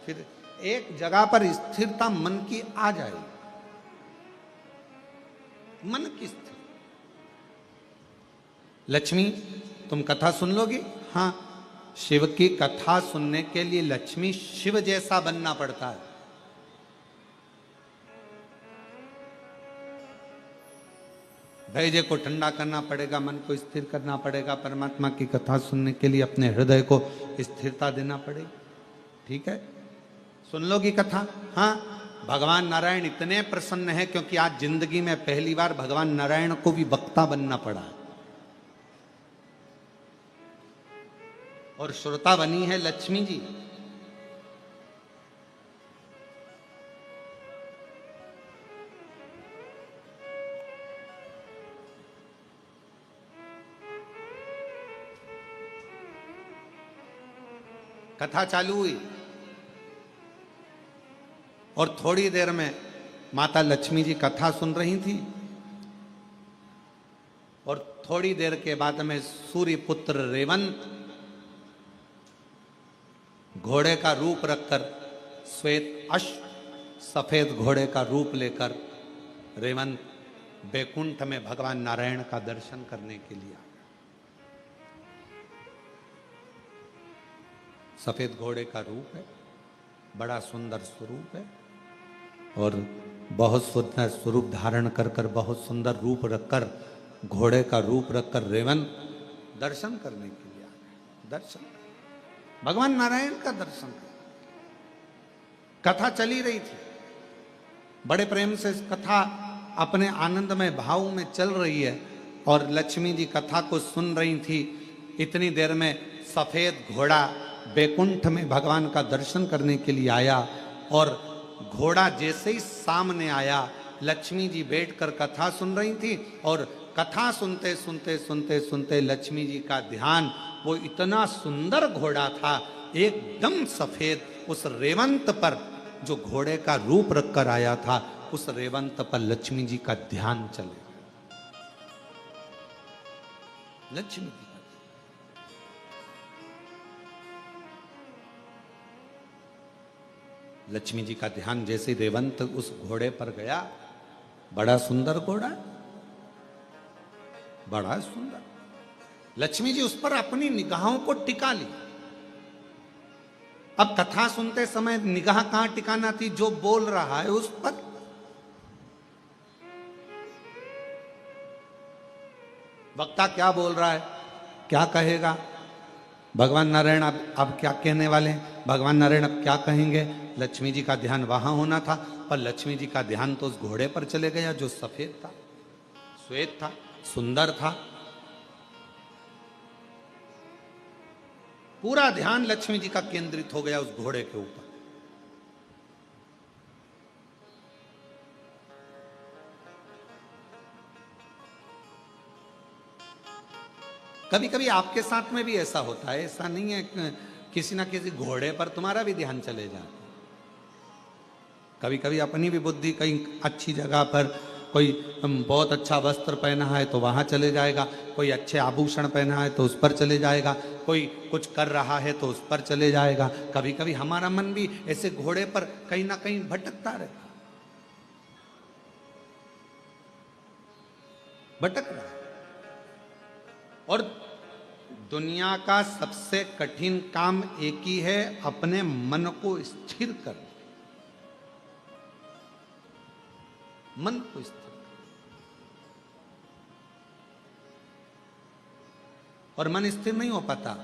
फिर एक जगह पर स्थिरता मन की आ जाएगी। मन की स्थिरता। लक्ष्मी, तुम कथा सुन लोगी? हाँ, शिव की कथा सुनने के लिए लक्ष्मी शिव जैसा बनना पड़ता है। धैर्य को ठंडा करना पड़ेगा, मन को स्थिर करना पड़ेगा। परमात्मा की कथा सुनने के लिए अपने हृदय को स्थिरता देना पड़ेगी। ठीक है, सुन लोगी कथा? हाँ, भगवान नारायण इतने प्रसन्न है क्योंकि आज जिंदगी में पहली बार भगवान नारायण को भी वक्ता बनना पड़ा और श्रोता बनी है लक्ष्मी जी। कथा चालू हुई और थोड़ी देर में माता लक्ष्मी जी कथा सुन रही थी और थोड़ी देर के बाद में सूर्य पुत्र रेवंत घोड़े का रूप रखकर, श्वेत अश्व सफेद घोड़े का रूप लेकर रेवंत बैकुंठ में भगवान नारायण का दर्शन करने के लिए। सफेद घोड़े का रूप है, बड़ा सुंदर स्वरूप है और बहुत सुंदर स्वरूप धारण कर कर, बहुत सुंदर रूप रखकर, घोड़े का रूप रखकर रेवंत दर्शन करने के लिए आ गए। दर्शन, भगवान नारायण का दर्शन। कथा चली रही थी, बड़े प्रेम से कथा अपने आनंदमय भाव में चल रही है और लक्ष्मी जी कथा को सुन रही थी। इतनी देर में सफेद घोड़ा बैकुंठ में भगवान का दर्शन करने के लिए आया और घोड़ा जैसे ही सामने आया, लक्ष्मी जी बैठकर कथा सुन रही थी और कथा सुनते सुनते सुनते सुनते लक्ष्मी जी का ध्यान, वो इतना सुंदर घोड़ा था, एकदम सफेद, उस रेवंत पर जो घोड़े का रूप रखकर आया था, उस रेवंत पर लक्ष्मी जी का ध्यान चले। लक्ष्मी जी लक्ष्मी जी का ध्यान जैसे रेवंत उस घोड़े पर गया, बड़ा सुंदर घोड़ा, बड़ा सुंदर। लक्ष्मी जी उस पर अपनी निगाहों को टिका ली। अब कथा सुनते समय निगाह कहां टिकाना थी? जो बोल रहा है उस पर। वक्ता क्या बोल रहा है, क्या कहेगा, भगवान नारायण अब क्या कहने वाले हैं, भगवान नारायण अब क्या कहेंगे। लक्ष्मी जी का ध्यान वहां होना था, पर लक्ष्मी जी का ध्यान तो उस घोड़े पर चले गया जो सफेद था, श्वेत था, सुंदर था। पूरा ध्यान लक्ष्मी जी का केंद्रित हो गया उस घोड़े के ऊपर। कभी कभी आपके साथ में भी ऐसा होता है, ऐसा नहीं है किसी ना किसी घोड़े पर तुम्हारा भी ध्यान चले जाता है। कभी कभी अपनी भी बुद्धि कहीं अच्छी जगह पर, कोई बहुत अच्छा वस्त्र पहना है तो वहां चले जाएगा, कोई अच्छे आभूषण पहना है तो उस पर चले जाएगा, कोई कुछ कर रहा है तो उस पर चले जाएगा। कभी कभी हमारा मन भी ऐसे घोड़े पर कहीं ना कहीं भटकता रहता, भटक रहा है। और दुनिया का सबसे कठिन काम एक ही है, अपने मन को स्थिर कर, मन को स्थिर। और मन स्थिर नहीं हो पाता।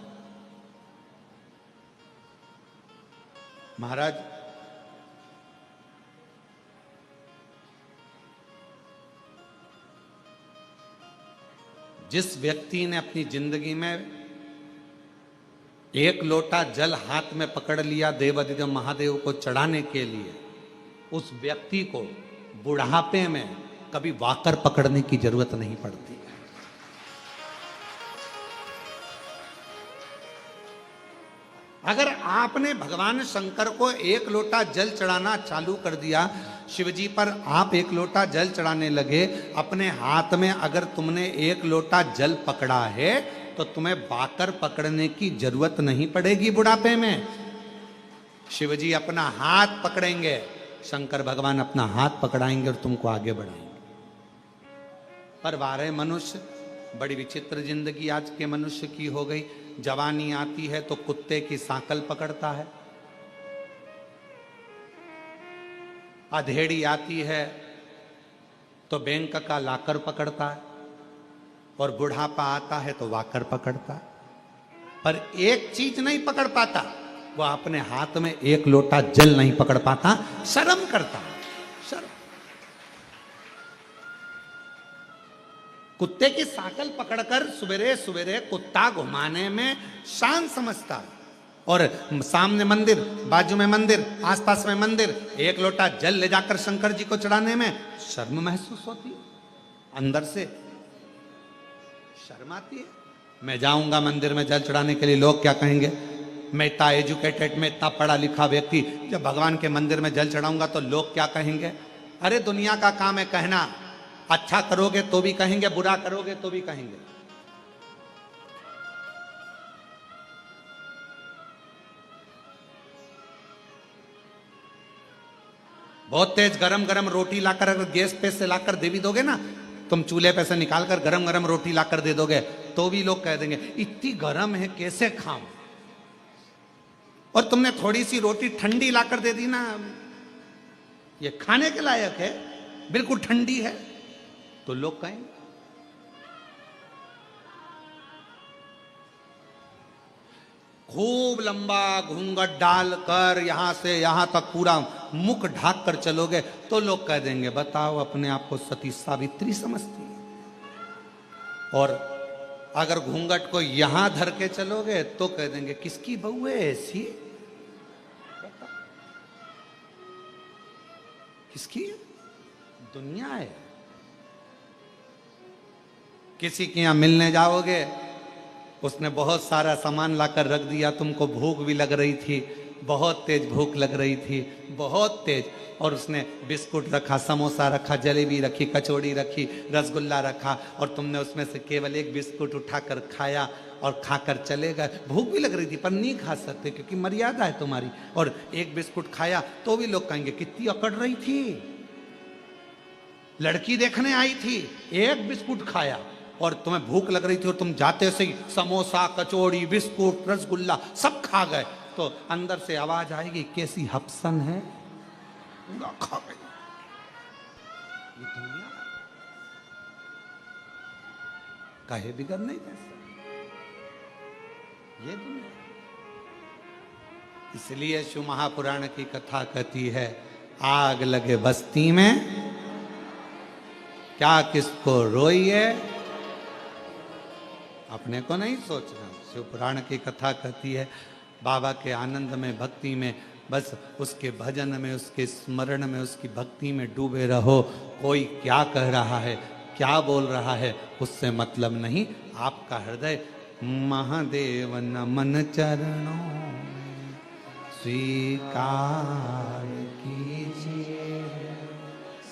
महाराज जिस व्यक्ति ने अपनी जिंदगी में एक लोटा जल हाथ में पकड़ लिया देवाधिदेव महादेव को चढ़ाने के लिए, उस व्यक्ति को बुढ़ापे में कभी वाकर पकड़ने की जरूरत नहीं पड़ती। अगर आपने भगवान शंकर को एक लोटा जल चढ़ाना चालू कर दिया, शिवजी पर आप एक लोटा जल चढ़ाने लगे, अपने हाथ में अगर तुमने एक लोटा जल पकड़ा है तो तुम्हें बाकर पकड़ने की जरूरत नहीं पड़ेगी बुढ़ापे में। शिवजी अपना हाथ पकड़ेंगे, शंकर भगवान अपना हाथ पकड़ाएंगे और तुमको आगे बढ़ाएंगे। पर वारे मनुष्य, बड़ी विचित्र जिंदगी आज के मनुष्य की हो गई। जवानी आती है तो कुत्ते की सांकल पकड़ता है, अधेड़ी आती है तो बैंक का लाकर पकड़ता है, और बुढ़ापा आता है तो वाकर पकड़ता है। पर एक चीज नहीं पकड़ पाता, वो अपने हाथ में एक लोटा जल नहीं पकड़ पाता, शर्म करता है। शर्म। कुत्ते की सांकल पकड़कर सवेरे सवेरे कुत्ता घुमाने में शान समझता है, और सामने मंदिर, बाजू में मंदिर, आसपास में मंदिर, एक लोटा जल ले जाकर शंकर जी को चढ़ाने में शर्म महसूस होती है, अंदर से शर्म आती है। मैं जाऊंगा मंदिर में जल चढ़ाने के लिए, लोग क्या कहेंगे। मैं इतना एजुकेटेड, मैं इतना पढ़ा लिखा व्यक्ति, जब भगवान के मंदिर में जल चढ़ाऊंगा तो लोग क्या कहेंगे। अरे दुनिया का काम है कहना, अच्छा करोगे तो भी कहेंगे, बुरा करोगे तो भी कहेंगे। बहुत तेज गरम गरम रोटी लाकर अगर गैस पे से लाकर दे भी दोगे ना, तुम चूल्हे पे से निकालकर गरम गरम रोटी लाकर दे दोगे तो भी लोग कह देंगे इतनी गरम है कैसे खाऊं। और तुमने थोड़ी सी रोटी ठंडी लाकर दे दी ना, ये खाने के लायक है, बिल्कुल ठंडी है, तो लोग कहेंगे। खूब लंबा घूंघट डालकर यहां से यहां तक पूरा मुख ढाक कर चलोगे तो लोग कह देंगे बताओ अपने आप को सती सावित्री समझती है। और अगर घूंघट को यहां धर के चलोगे तो कह देंगे किसकी बहू है ऐसी, किसकी दुनिया है। किसी के यहां मिलने जाओगे, उसने बहुत सारा सामान लाकर रख दिया, तुमको भूख भी लग रही थी, बहुत तेज भूख लग रही थी, बहुत तेज, और उसने बिस्कुट रखा, समोसा रखा, जलेबी रखी, कचौड़ी रखी, रसगुल्ला रखा, और तुमने उसमें से केवल एक बिस्कुट उठाकर खाया और खाकर चले गए। भूख भी लग रही थी पर नहीं खा सकते क्योंकि मर्यादा है तुम्हारी, और एक बिस्कुट खाया तो भी लोग कहेंगे कितनी अकड़ रही थी, लड़की देखने आई थी, एक बिस्कुट खाया, और तुम्हें भूख लग रही थी और तुम जाते से ही समोसा, कचौड़ी, बिस्कुट, रसगुल्ला सब खा गए, तो अंदर से आवाज आएगी कैसी हपसन है, पूरा खा गई। ये दुनिया कहे बिगड़ नहीं कैसे ये दुनिया। इसलिए शिव महापुराण की कथा कहती है, आग लगे बस्ती में क्या किसको रोइए, अपने को नहीं सोचना। शिव पुराण की कथा कहती है, बाबा के आनंद में, भक्ति में, बस उसके भजन में, उसके स्मरण में, उसकी भक्ति में डूबे रहो। कोई क्या कह रहा है, क्या बोल रहा है, उससे मतलब नहीं। आपका हृदय महादेव नमन चरणों में स्वीकार कीजिए,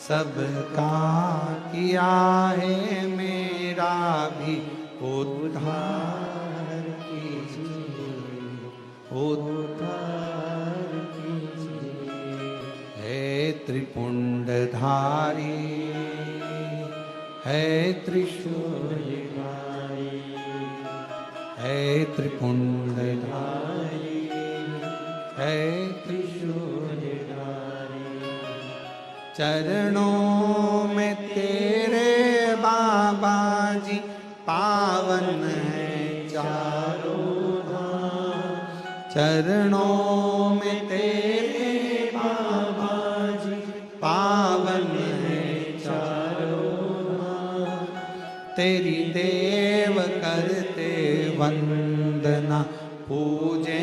सबका किया है मेरा भी उद्धार कीजिए, उद्धार कीजिए। है त्रिपुंडधारी, है त्रिशूलधारी, है त्रिपुंडधारी, है त्रिशूलधारी। चरणों में तेरे बाबा जी पावन है चारों धाम। चरणों में तेरे बाबा जी पावन है चारों धाम। तेरी देव करते वंदना, पूजे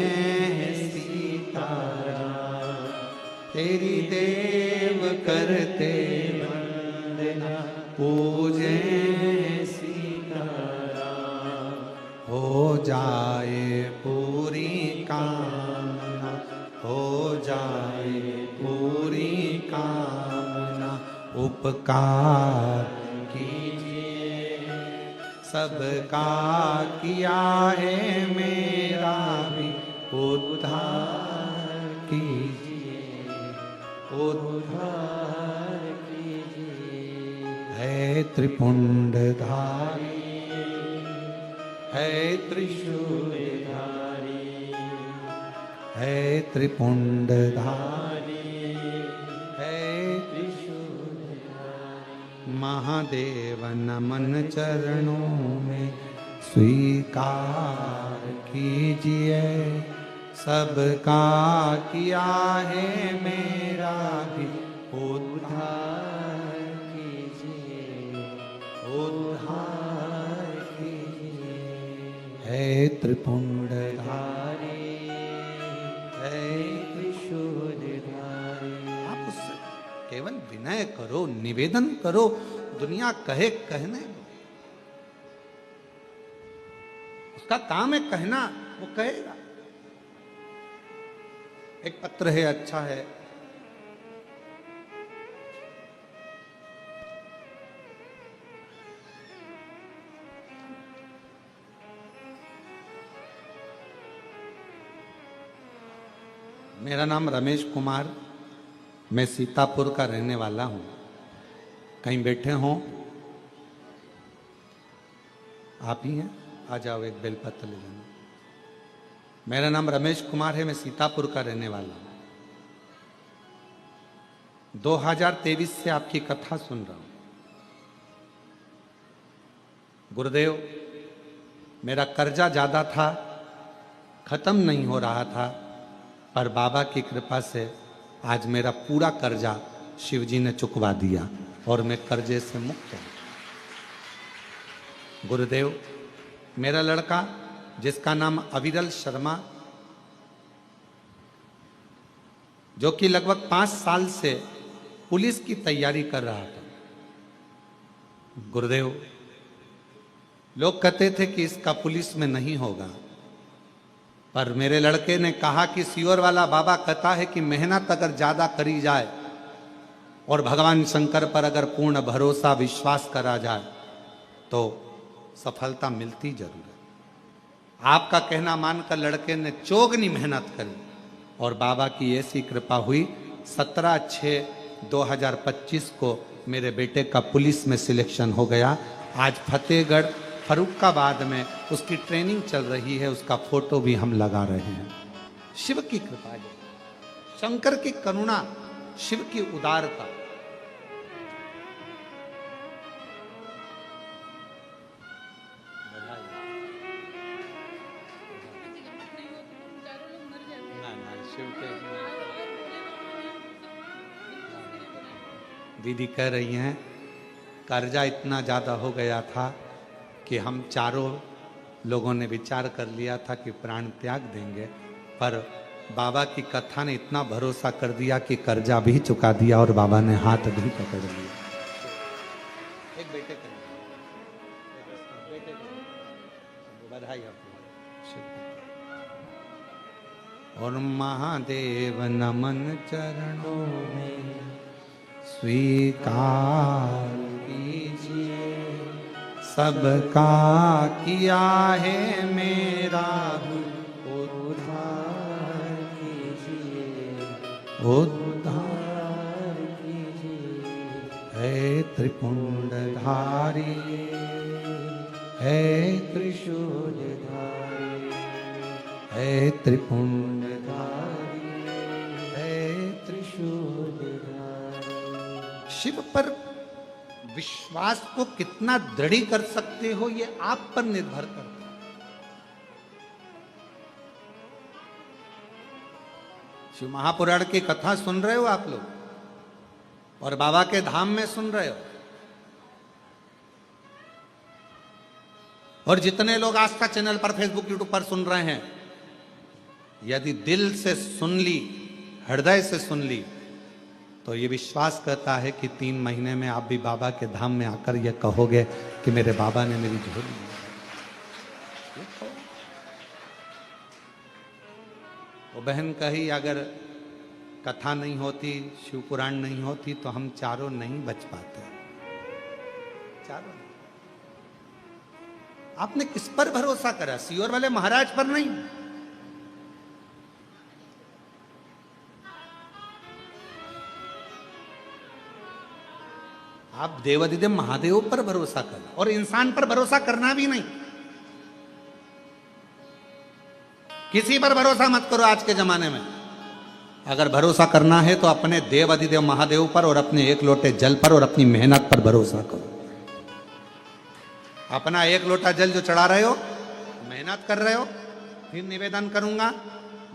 हैं सीताराम। तेरी देव करते वंदना, पूजे हैं सीताराम। हो जाए पूरी कामना, हो जाए पूरी कामना। उपकार कीजिए, सबका किया है मेरा भी उद्धार कीजिए, उद्धार कीजिए। है त्रिपुंडधारी, है त्रिशूलधारी, है त्रिपुंडधारी, है त्रिशूलधारी। महादेव नमन चरणों में स्वीकार कीजिए, सबका किया है मेरा भी उद्धार कीजिए, उद्धार कीजिए। है त्रिपुंडधारी, है त्रिशूलधारी। आप उससे केवल विनय करो, निवेदन करो, दुनिया कहे कहने दो। उसका काम है कहना, वो कहेगा। एक पत्र है, अच्छा है। मेरा नाम रमेश कुमार, मैं सीतापुर का रहने वाला हूं। कहीं बैठे हों, आप ही हैं, आ जाओ, एक बेलपत्र ले लेना। मेरा नाम रमेश कुमार है, मैं सीतापुर का रहने वाला हूं। 2023 से आपकी कथा सुन रहा हूं। गुरुदेव, मेरा कर्जा ज्यादा था, खत्म नहीं हो रहा था, पर बाबा की कृपा से आज मेरा पूरा कर्जा शिवजी ने चुकवा दिया और मैं कर्जे से मुक्त हूं। गुरुदेव, मेरा लड़का जिसका नाम अविरल शर्मा, जो कि लगभग 5 साल से पुलिस की तैयारी कर रहा था। गुरुदेव, लोग कहते थे कि इसका पुलिस में नहीं होगा, पर मेरे लड़के ने कहा कि सियोर वाला बाबा कहता है कि मेहनत अगर ज्यादा करी जाए और भगवान शंकर पर अगर पूर्ण भरोसा विश्वास करा जाए तो सफलता मिलती जरूर है। आपका कहना मानकर लड़के ने चौगनी मेहनत करी और बाबा की ऐसी कृपा हुई, 17/6/2025 को मेरे बेटे का पुलिस में सिलेक्शन हो गया। आज फतेहगढ़ फरुखाबाद में उसकी ट्रेनिंग चल रही है, उसका फोटो भी हम लगा रहे हैं। शिव की कृपा है, शंकर की करुणा, शिव की उदारता। दीदी कह रही हैं कर्जा इतना ज़्यादा हो गया था कि हम चारों लोगों ने विचार कर लिया था कि प्राण त्याग देंगे, पर बाबा की कथा ने इतना भरोसा कर दिया कि कर्जा भी चुका दिया और बाबा ने हाथ भी पकड़ लिया। एक बेटे के बधाई आपको। और महादेव नमन चरणों में स्वीकार कीजिए, सबका किया है मेरा उद्धार कीजिए, उद्धार कीजिए। है त्रिपुंडधारी, है त्रिशूलधारी, है त्रिपुंडधारी, है त्रिशूलधारी। शिव पर विश्वास को कितना दृढ़ कर सकते हो ये आप पर निर्भर करता है। शिव महापुराण की कथा सुन रहे हो आप लोग और बाबा के धाम में सुन रहे हो, और जितने लोग आस्था चैनल पर, फेसबुक, यूट्यूब पर सुन रहे हैं, यदि दिल से सुन ली, हृदय से सुन ली, तो ये विश्वास करता है कि 3 महीने में आप भी बाबा के धाम में आकर ये कहोगे कि मेरे बाबा ने मेरी झोली ली। वो बहन कही अगर कथा नहीं होती, शिव पुराण नहीं होती तो हम चारों नहीं बच पाते। चारों नहीं। आपने किस पर भरोसा करा? सियोर वाले महाराज पर नहीं। आप देवाधिदेव महादेव पर भरोसा करो, और इंसान पर भरोसा करना भी नहीं। किसी पर भरोसा मत करो आज के जमाने में। अगर भरोसा करना है तो अपने देवाधिदेव महादेव पर और अपने एक लोटे जल पर और अपनी मेहनत पर भरोसा करो। अपना एक लोटा जल जो चढ़ा रहे हो, मेहनत कर रहे हो, फिर निवेदन करूंगा,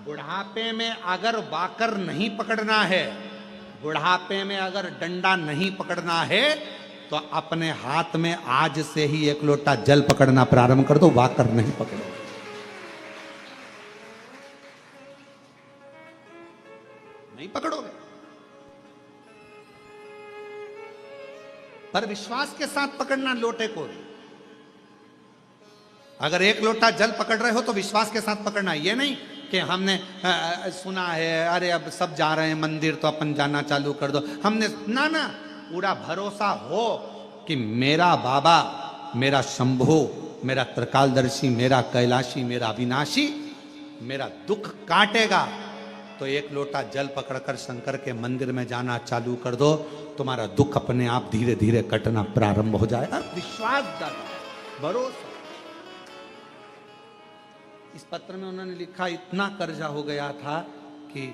बुढ़ापे में अगर वाकर नहीं पकड़ना है, बुढ़ापे में अगर डंडा नहीं पकड़ना है, तो अपने हाथ में आज से ही एक लोटा जल पकड़ना प्रारंभ कर दो, वाकर नहीं पकड़ो। नहीं पकड़ोगे, पर विश्वास के साथ पकड़ना लोटे को। अगर एक लोटा जल पकड़ रहे हो तो विश्वास के साथ पकड़ना। ये नहीं कि हमने सुना है, अरे अब सब जा रहे हैं मंदिर तो अपन जाना चालू कर दो, हमने ना ना, पूरा भरोसा हो कि मेरा बाबा, मेरा शंभु, मेरा त्रिकालदर्शी, मेरा कैलाशी, मेरा अविनाशी मेरा दुख काटेगा, तो एक लोटा जल पकड़कर शंकर के मंदिर में जाना चालू कर दो, तुम्हारा दुख अपने आप धीरे धीरे कटना प्रारंभ हो जाएगा। विश्वास ज्यादा, भरोसा। इस पत्र में उन्होंने लिखा इतना कर्जा हो गया था कि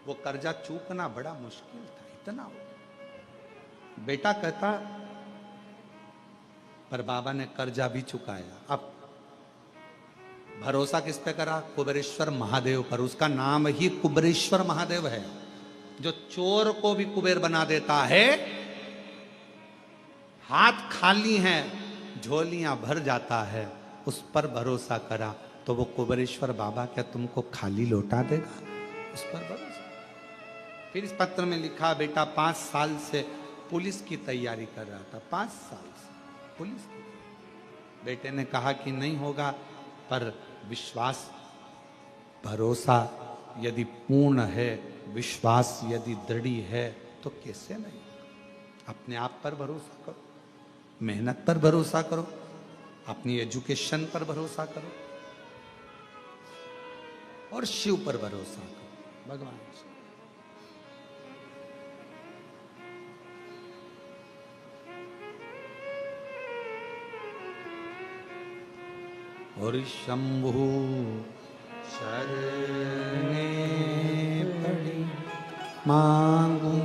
वो कर्जा चूकना बड़ा मुश्किल था, इतना हो गया। बेटा कहता पर बाबा ने कर्जा भी चुकाया। अब भरोसा किस पे करा? कुबेरेश्वर महादेव पर। उसका नाम ही कुबेरेश्वर महादेव है, जो चोर को भी कुबेर बना देता है। हाथ खाली हैं, झोलियां भर जाता है, उस पर भरोसा करा तो वो कुबेरेश्वर बाबा क्या तुमको खाली लौटा देगा? उस पर भरोसा। फिर इस पत्र में लिखा, बेटा 5 साल से पुलिस की तैयारी कर रहा था, 5 साल से पुलिस की। बेटे ने कहा कि नहीं होगा, पर विश्वास, भरोसा यदि पूर्ण है, विश्वास यदि दृढ़ है तो कैसे नहीं? अपने आप पर भरोसा करो, मेहनत पर भरोसा करो, अपनी एजुकेशन पर भरोसा करो और शिव पर भरोसा करो, भगवान से। और शंभु शरणे पड़ी मांगू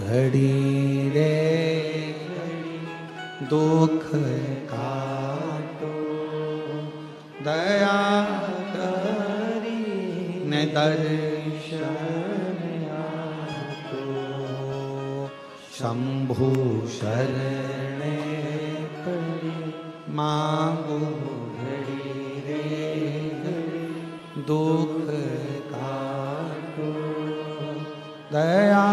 घड़ी रे, दुख काटो दया करी ने दर्शन आतो। शंभु शरणे पड़ी मांगो घड़ी रे घड़ी दुख काटो दया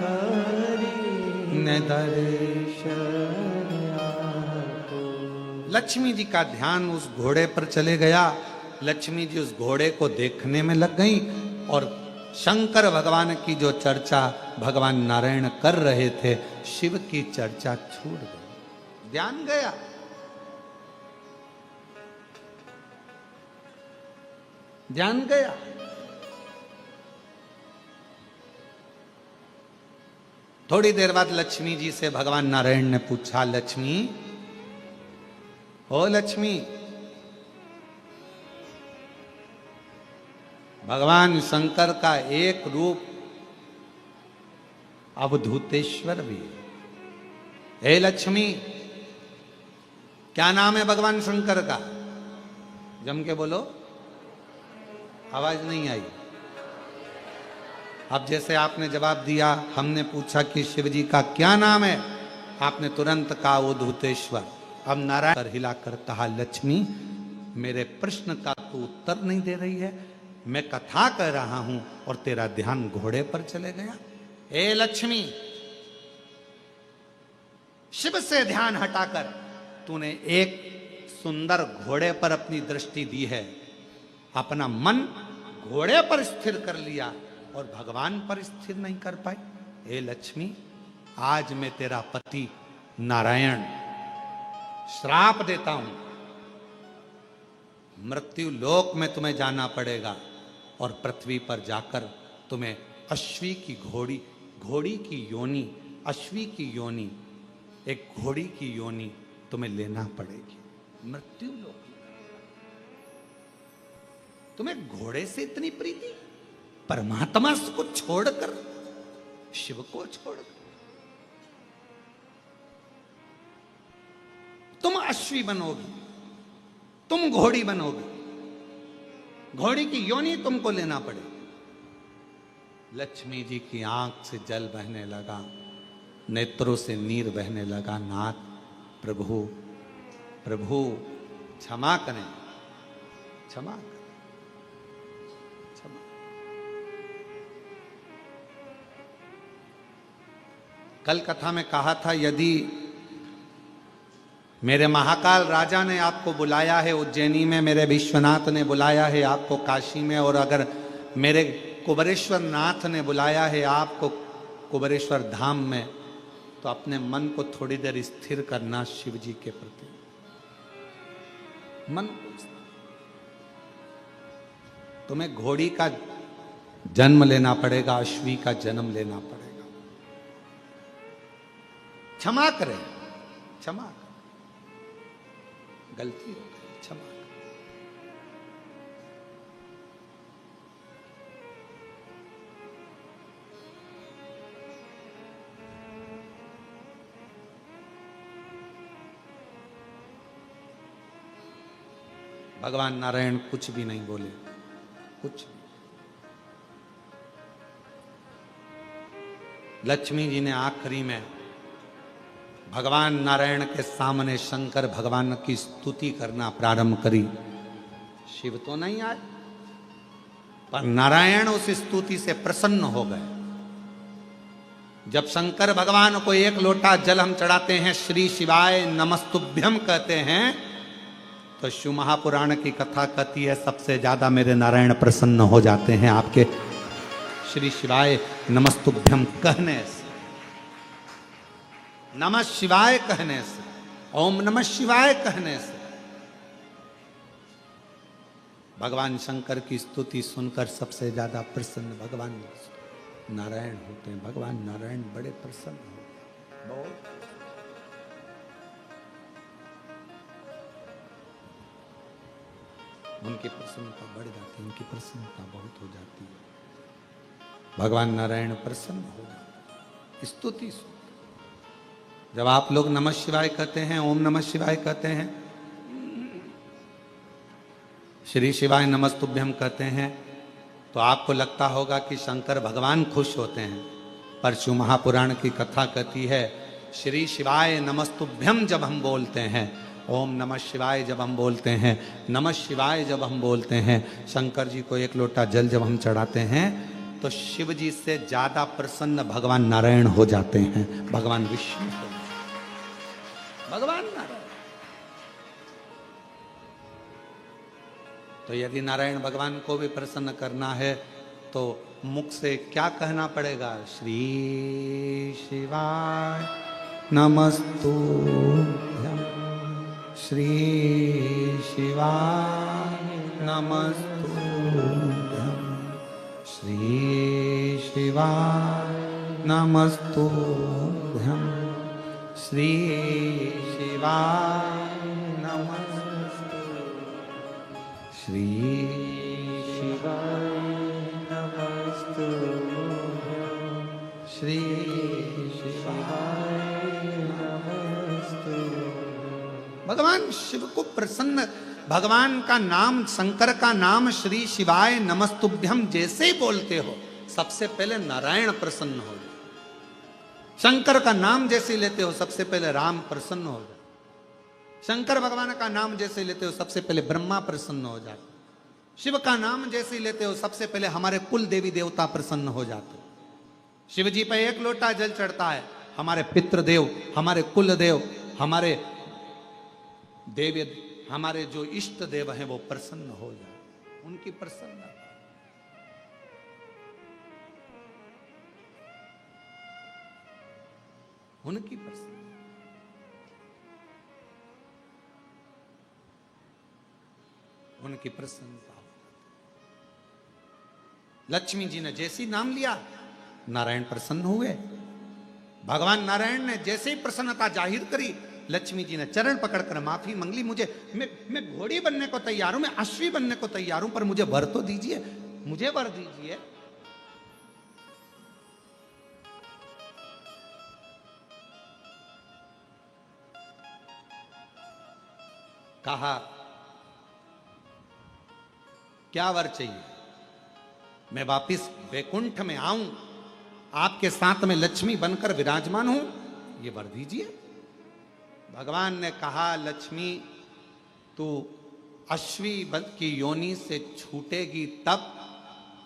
करी ने दर्शन आपको। लक्ष्मी जी का ध्यान उस घोड़े पर चले गया। लक्ष्मी जी उस घोड़े को देखने में लग गई और शंकर भगवान की जो चर्चा भगवान नारायण कर रहे थे, शिव की चर्चा छूट गई, ध्यान गया। ध्यान गया। थोड़ी देर बाद लक्ष्मी जी से भगवान नारायण ने पूछा, लक्ष्मी, ओ लक्ष्मी, भगवान शंकर का एक रूप अवधूतेश्वर भी है। हे लक्ष्मी, क्या नाम है भगवान शंकर का? जम के बोलो, आवाज नहीं आई। अब जैसे आपने जवाब दिया, हमने पूछा कि शिव जी का क्या नाम है, आपने तुरंत कहा अवधूतेश्वर। अब नारायण कर हिलाकर कहा, लक्ष्मी, मेरे प्रश्न का तू उत्तर नहीं दे रही है, मैं कथा कर रहा हूं और तेरा ध्यान घोड़े पर चले गया। हे लक्ष्मी, शिव से ध्यान हटाकर तूने एक सुंदर घोड़े पर अपनी दृष्टि दी है, अपना मन घोड़े पर स्थिर कर लिया और भगवान पर स्थिर नहीं कर पाई। हे लक्ष्मी, आज मैं तेरा पति नारायण श्राप देता हूं, मृत्यु लोक में तुम्हें जाना पड़ेगा और पृथ्वी पर जाकर तुम्हें अश्वी की घोड़ी की योनि, अश्वी की योनि, एक घोड़ी की योनि तुम्हें लेना पड़ेगी। मृत्यु लोक, तुम्हें घोड़े से इतनी प्रीति, परमात्मा को छोड़कर, शिव को छोड़कर तुम अश्वी बनोगी, तुम घोड़ी बनोगी, घोड़ी की योनि तुमको लेना पड़ेगा। लक्ष्मी जी की आंख से जल बहने लगा, नेत्रों से नीर बहने लगा। नाथ, प्रभु प्रभु क्षमा करें, क्षमा करें, क्षमा। कल कथा में कहा था, यदि मेरे महाकाल राजा ने आपको बुलाया है उज्जैनी में, मेरे विश्वनाथ ने बुलाया है आपको काशी में, और अगर मेरे कुबरेश्वर नाथ ने बुलाया है आपको कुबरेश्वर धाम में, तो अपने मन को थोड़ी देर स्थिर करना शिव जी के प्रति। मन को तुम्हें घोड़ी का जन्म लेना पड़ेगा, अश्वी का जन्म लेना पड़ेगा। क्षमा करें, क्षमा करें, गलती हो गई, क्षमा करें। भगवान नारायण कुछ भी नहीं बोले, कुछ। लक्ष्मी जी ने आखिरी में भगवान नारायण के सामने शंकर भगवान की स्तुति करना प्रारंभ करी। शिव तो नहीं आए, पर नारायण उस स्तुति से प्रसन्न हो गए। जब शंकर भगवान को एक लोटा जल हम चढ़ाते हैं, श्री शिवाय नमस्तुभ्यम कहते हैं, तो शिव महापुराण की कथा कहती है सबसे ज्यादा मेरे नारायण प्रसन्न हो जाते हैं आपके श्री शिवाय नमस्तुभ्यम कहने से, नमः शिवाय कहने से, ओम नमः शिवाय कहने से। भगवान शंकर की स्तुति सुनकर सबसे ज्यादा प्रसन्न भगवान नारायण होते हैं। भगवान नारायण बड़े प्रसन्न होते हैं, बहुत। उनकी प्रसन्नता बढ़ जाती है, उनकी प्रसन्नता बहुत हो जाती है। भगवान नारायण प्रसन्न हो जाते, स्तुति सुन। जब आप लोग नमः शिवाय कहते हैं, ओम नमः शिवाय कहते हैं, श्री शिवाय नमस्तुभ्यम कहते हैं, तो आपको लगता होगा कि शंकर भगवान खुश होते हैं। परशु महापुराण की कथा कहती है, श्री शिवाय नमस्तुभ्यम जब हम बोलते हैं, ओम नमः शिवाय जब हम बोलते हैं, नमः शिवाय जब हम बोलते हैं, शंकर जी को एक लोटा जल जब हम चढ़ाते हैं, तो शिव जी से ज्यादा प्रसन्न भगवान नारायण हो जाते हैं, भगवान विष्णु हो जाते हैं, भगवान नारायण। तो यदि नारायण भगवान को भी प्रसन्न करना है तो मुख से क्या कहना पड़ेगा? श्री शिवाय नमस्तुभ्यं, श्री शिवाय नमस्तुभ्यं, श्री शिवाय नमस्तुभ्यं, श्री शिवाय नमस्तुभ्यं, श्री शिवाय नमस्तुभ्यं, श्री शिवाय नमस्तुभ्यं। भगवान शिव को प्रसन्न, भगवान का नाम, शंकर का नाम श्री शिवाय नमस्तुभ्यम जैसे ही बोलते हो, सबसे पहले नारायण प्रसन्न हो जाए। शंकर का नाम जैसे लेते हो, सबसे पहले राम प्रसन्न हो जाए। शंकर भगवान का नाम जैसे लेते हो, सबसे पहले ब्रह्मा प्रसन्न हो जाते। शिव का नाम जैसे लेते हो, सबसे पहले हमारे कुल देवी देवता प्रसन्न हो जाते। शिव जी पे एक लोटा जल चढ़ता है, हमारे पितृदेव, हमारे कुल देव, हमारे देवी, हमारे जो इष्ट देव हैं वो प्रसन्न हो जाते, उनकी प्रसन्नता। उनकी प्रसन्नता, उनकी प्रसन्नता। लक्ष्मी जी ने जैसे ही नाम लिया, नारायण प्रसन्न हुए। भगवान नारायण ने जैसे ही प्रसन्नता जाहिर करी, लक्ष्मी जी ने चरण पकड़कर माफी मांगी, मुझे मैं घोड़ी बनने को तैयार हूं, मैं अश्वी बनने को तैयार हूं, पर मुझे वर तो दीजिए, मुझे वर दीजिए। कहा क्या वर चाहिए? मैं वापिस वैकुंठ में आऊं, आपके साथ में लक्ष्मी बनकर विराजमान हूं, ये वर दीजिए। भगवान ने कहा, लक्ष्मी तू अश्वी की योनि से छूटेगी तब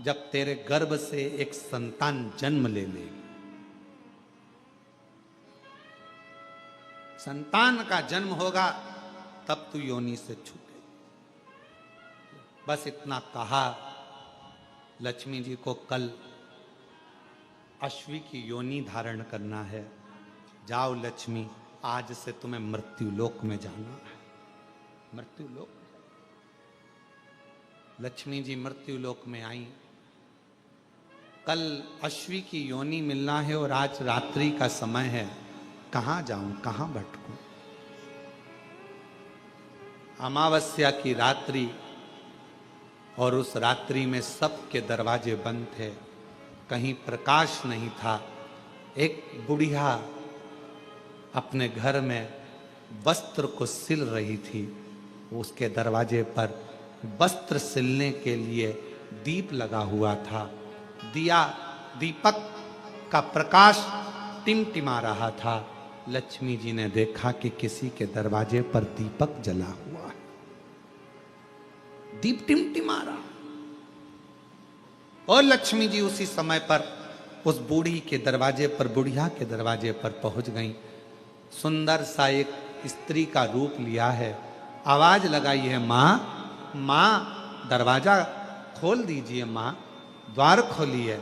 जब तेरे गर्भ से एक संतान जन्म ले लेगी। संतान का जन्म होगा तब तू योनि से छूटेगी। बस इतना कहा। लक्ष्मी जी को कल अश्वी की योनि धारण करना है। जाओ लक्ष्मी, आज से तुम्हें मृत्यु लोक में जाना है। मृत्यु लोक। लक्ष्मी जी मृत्यु लोक में आई। कल अश्वी की योनि मिलना है और आज रात्रि का समय है। कहां जाऊं, कहां भटकूं? अमावस्या की रात्रि, और उस रात्रि में सबके दरवाजे बंद थे, कहीं प्रकाश नहीं था। एक बुढ़िया अपने घर में वस्त्र को सिल रही थी। उसके दरवाजे पर वस्त्र सिलने के लिए दीप लगा हुआ था। दीपक का प्रकाश टिमटिमा रहा था। लक्ष्मी जी ने देखा कि किसी के दरवाजे पर दीपक जला हुआ है, दीप टिमटिमा रहा। और लक्ष्मी जी उसी समय पर उस बूढ़ी के दरवाजे पर, बुढ़िया के दरवाजे पर पहुंच गई। सुंदर सा एक स्त्री का रूप लिया है। आवाज लगाई है, माँ माँ दरवाजा खोल दीजिए, माँ द्वार खोलिए।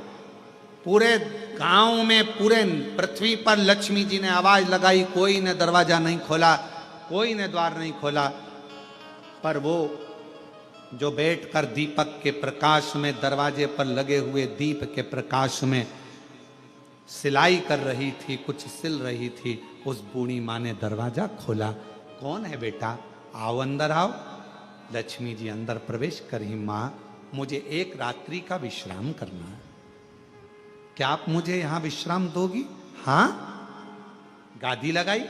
पूरे गांव में, पूरे पृथ्वी पर लक्ष्मी जी ने आवाज लगाई, कोई ने दरवाजा नहीं खोला, कोई ने द्वार नहीं खोला। पर वो जो बैठकर दीपक के प्रकाश में, दरवाजे पर लगे हुए दीप के प्रकाश में सिलाई कर रही थी, कुछ सिल रही थी, उस बूढ़ी माँ ने दरवाजा खोला। कौन है बेटा? आओ अंदर आओ। लक्ष्मी जी अंदर प्रवेश करी। माँ मुझे एक रात्रि का विश्राम करना है, क्या आप मुझे यहां विश्राम दोगी? हाँ। गादी लगाई,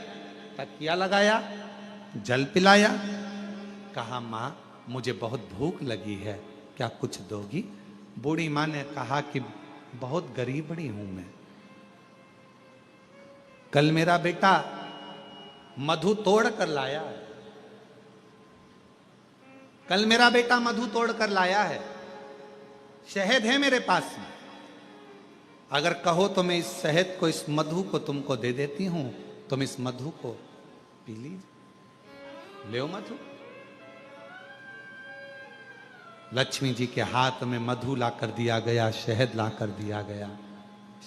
तकिया लगाया, जल पिलाया। कहा माँ मुझे बहुत भूख लगी है, क्या कुछ दोगी? बूढ़ी माँ ने कहा कि बहुत गरीबड़ी हूं मैं, कल मेरा बेटा मधु तोड़ कर लाया है, कल मेरा बेटा मधु तोड़ कर लाया है, शहद है मेरे पास में, अगर कहो तो मैं इस शहद को, इस मधु को तुमको दे देती हूं, तुम इस मधु को पी लीजिए, ले मधु। लक्ष्मी जी के हाथ में मधु लाकर दिया गया, शहद लाकर दिया गया।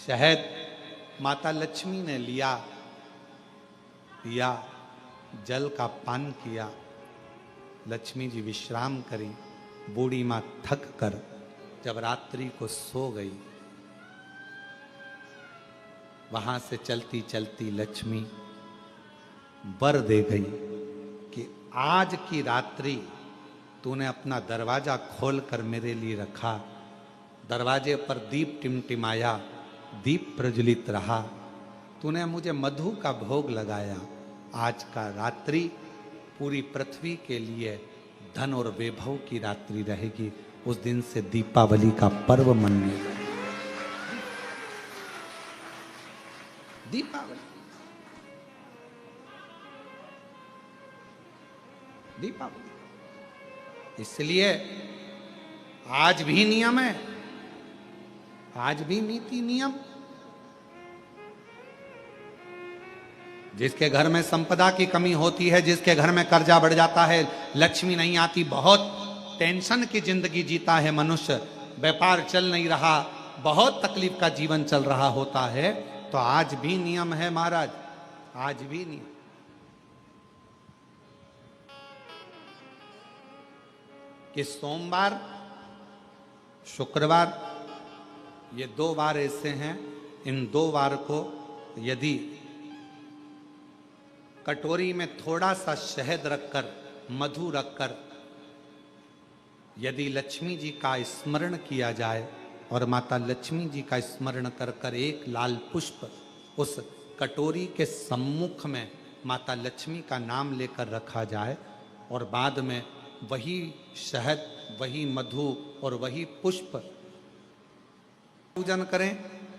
शहद माता लक्ष्मी ने लिया, पिया, जल का पान किया। लक्ष्मी जी विश्राम करी। बूढ़ी मां थक कर जब रात्रि को सो गई, वहां से चलती चलती लक्ष्मी वर दे गई कि आज की रात्रि तूने अपना दरवाजा खोलकर मेरे लिए रखा, दरवाजे पर दीप टिमटिमाया, दीप प्रज्वलित रहा, तूने मुझे मधु का भोग लगाया। आज का रात्रि पूरी पृथ्वी के लिए धन और वैभव की रात्रि रहेगी। उस दिन से दीपावली का पर्व मनाएगा। दीपावली, दीपावली। इसलिए आज भी नियम है, आज भी नीति नियम। जिसके घर में संपदा की कमी होती है, जिसके घर में कर्जा बढ़ जाता है, लक्ष्मी नहीं आती, बहुत टेंशन की जिंदगी जीता है मनुष्य, व्यापार चल नहीं रहा, बहुत तकलीफ का जीवन चल रहा होता है, तो आज भी नियम है महाराज, आज भी नियम। कि सोमवार, शुक्रवार, ये 2 वार ऐसे हैं, इन 2 वार को यदि कटोरी में थोड़ा सा शहद रखकर, मधु रखकर यदि लक्ष्मी जी का स्मरण किया जाए और माता लक्ष्मी जी का स्मरण कर कर एक लाल पुष्प उस कटोरी के सम्मुख में माता लक्ष्मी का नाम लेकर रखा जाए और बाद में वही शहद, वही मधु और वही पुष्प पूजन करें,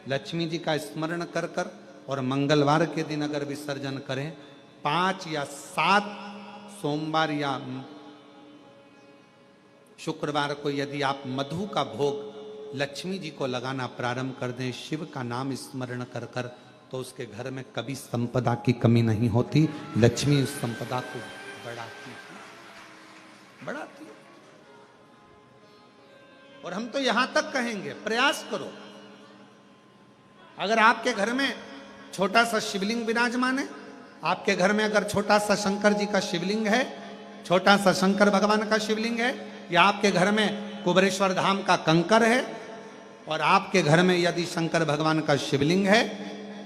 लक्ष्मी जी का स्मरण कर कर, और मंगलवार के दिन अगर विसर्जन करें, 5 या 7 सोमवार या शुक्रवार को यदि आप मधु का भोग लक्ष्मी जी को लगाना प्रारंभ कर दें, शिव का नाम स्मरण कर कर, तो उसके घर में कभी संपदा की कमी नहीं होती। लक्ष्मी उस संपदा को बढ़ाती है, बढ़ाती है। और हम तो यहां तक कहेंगे, प्रयास करो, अगर आपके घर में छोटा सा शिवलिंग विराजमान है, आपके घर में अगर छोटा सा शंकर जी का शिवलिंग है, छोटा सा शंकर भगवान का शिवलिंग है, या आपके घर में कुबेरेश्वर धाम का कंकर है, और आपके घर में यदि शंकर भगवान का शिवलिंग है,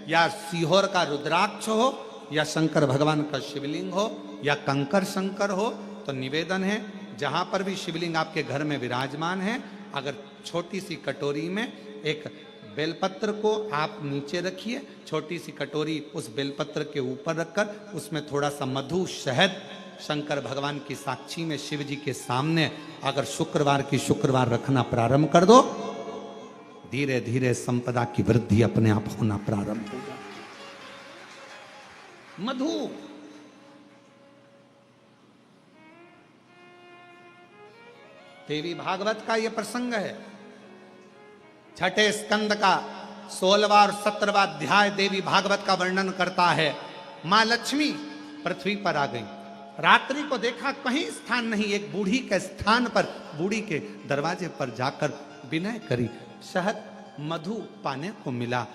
या सीहोर का रुद्राक्ष हो, या शंकर भगवान का शिवलिंग हो, या कंकर शंकर हो, तो निवेदन है, जहां पर भी शिवलिंग आपके घर में विराजमान है, अगर छोटी सी कटोरी में एक बेलपत्र को आप नीचे रखिए, छोटी सी कटोरी उस बेलपत्र के ऊपर रखकर उसमें थोड़ा सा मधु, शहद, शंकर भगवान की साक्षी में शिव जी के सामने अगर शुक्रवार की शुक्रवार रखना प्रारंभ कर दो, धीरे धीरे संपदा की वृद्धि अपने आप होना प्रारंभ होगा। मधु, देवी भागवत का यह प्रसंग है, 6ठे स्कंद का 16वां और 17वां अध्याय देवी भागवत का वर्णन करता है। मां लक्ष्मी पृथ्वी पर आ गई, रात्रि को देखा कहीं स्थान नहीं, एक बूढ़ी के स्थान पर, बूढ़ी के दरवाजे पर जाकर विनय करी, शहद मधु पाने को मिला,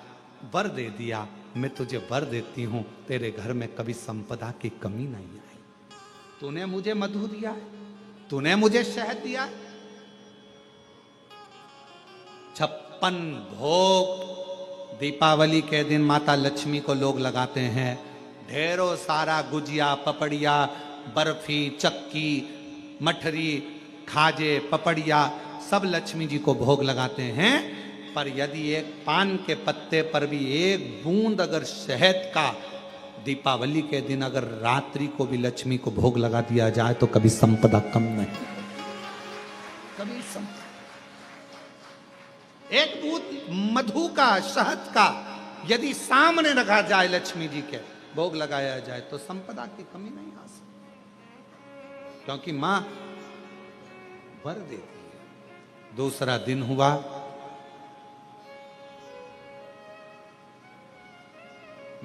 वर दे दिया, मैं तुझे वर देती हूं, तेरे घर में कभी संपदा की कमी नहीं आई। तूने मुझे मधु दिया है, तूने मुझे शहद दिया है। 56 भोग दीपावली के दिन माता लक्ष्मी को लोग लगाते हैं, ढेरों सारा गुजिया, पपड़िया, बर्फी, चक्की, मठरी, खाजे, पपड़िया सब लक्ष्मी जी को भोग लगाते हैं। पर यदि एक पान के पत्ते पर भी एक बूंद अगर शहद का दीपावली के दिन अगर रात्रि को भी लक्ष्मी को भोग लगा दिया जाए तो कभी संपदा कम नहीं, कभी संपदा। एक बूंद मधु का, शहद का यदि सामने रखा जाए लक्ष्मी जी के, भोग लगाया जाए, तो संपदा की कमी नहीं आ सकती, क्योंकि मां वर देती है। दूसरा दिन हुआ,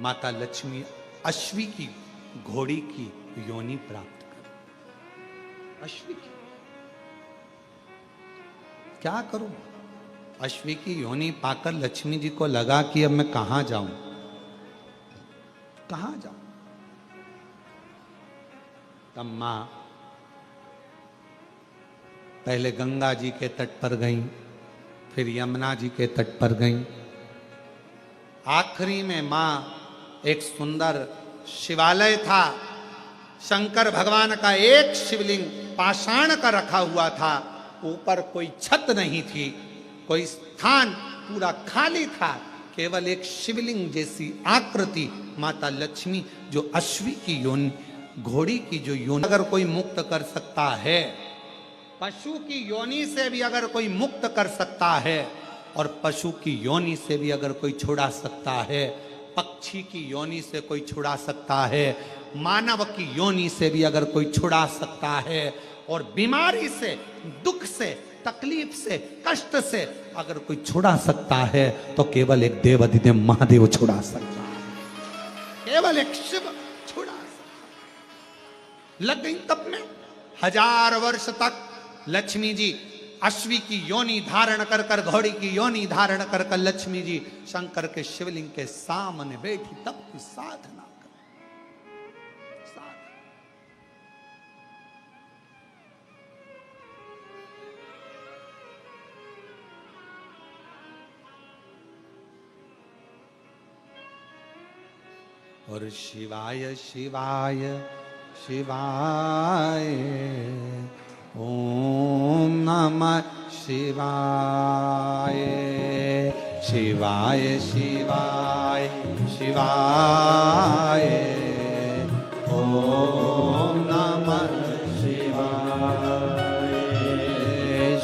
माता लक्ष्मी अश्वी की घोड़ी की योनि प्राप्त कर। अश्वी की क्या करूं? अश्वी की योनि पाकर लक्ष्मी जी को लगा कि अब मैं कहां जाऊं, कहां जाऊं। तब मां पहले गंगा जी के तट पर गईं, फिर यमुना जी के तट पर गईं, आखिरी में मां एक सुंदर शिवालय था, शंकर भगवान का एक शिवलिंग पाषाण का रखा हुआ था, ऊपर कोई छत नहीं थी, कोई स्थान पूरा खाली था, केवल एक शिवलिंग जैसी आकृति माता लक्ष्मी, जो अश्वी की योनि, घोड़ी की जो योनि अगर कोई मुक्त कर सकता है, पशु की योनि से भी अगर कोई मुक्त कर सकता है, और पशु की योनि से भी अगर कोई छुड़ा सकता है, पक्षी की योनि से कोई छुड़ा सकता है, मानव की योनि से भी अगर कोई छुड़ा सकता है, और बीमारी से, दुख से, तकलीफ से, कष्ट से अगर कोई छुड़ा सकता है, तो केवल एक देवाधिदेव महादेव छुड़ा सकता है, केवल एक शिव छुड़ा सकता है। लग गई तप में 1000 वर्ष तक लक्ष्मी जी अश्वी की योनि धारण कर कर, घोड़ी की योनि धारण कर कर लक्ष्मी जी शंकर के शिवलिंग के सामने बैठी तप की साधना कर। और शिवाय शिवाय शिवाय ओम नमः शिवाय, शिवाय शिवाय शिवाय ओम नमः शिवाय,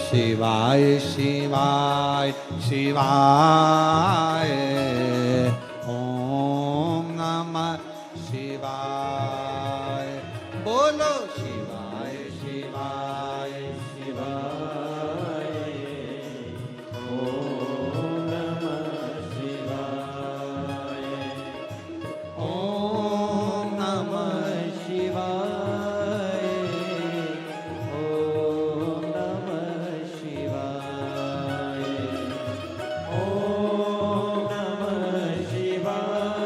शिवाय शिवाय शिवाय ओम नमः शिवाय। बोलो शिवाय शिवाय शिवाय ओम नमः शिवाय, ओम नमः शिवाय, ओम नमः शिवाय, ओम नमः शिवाय,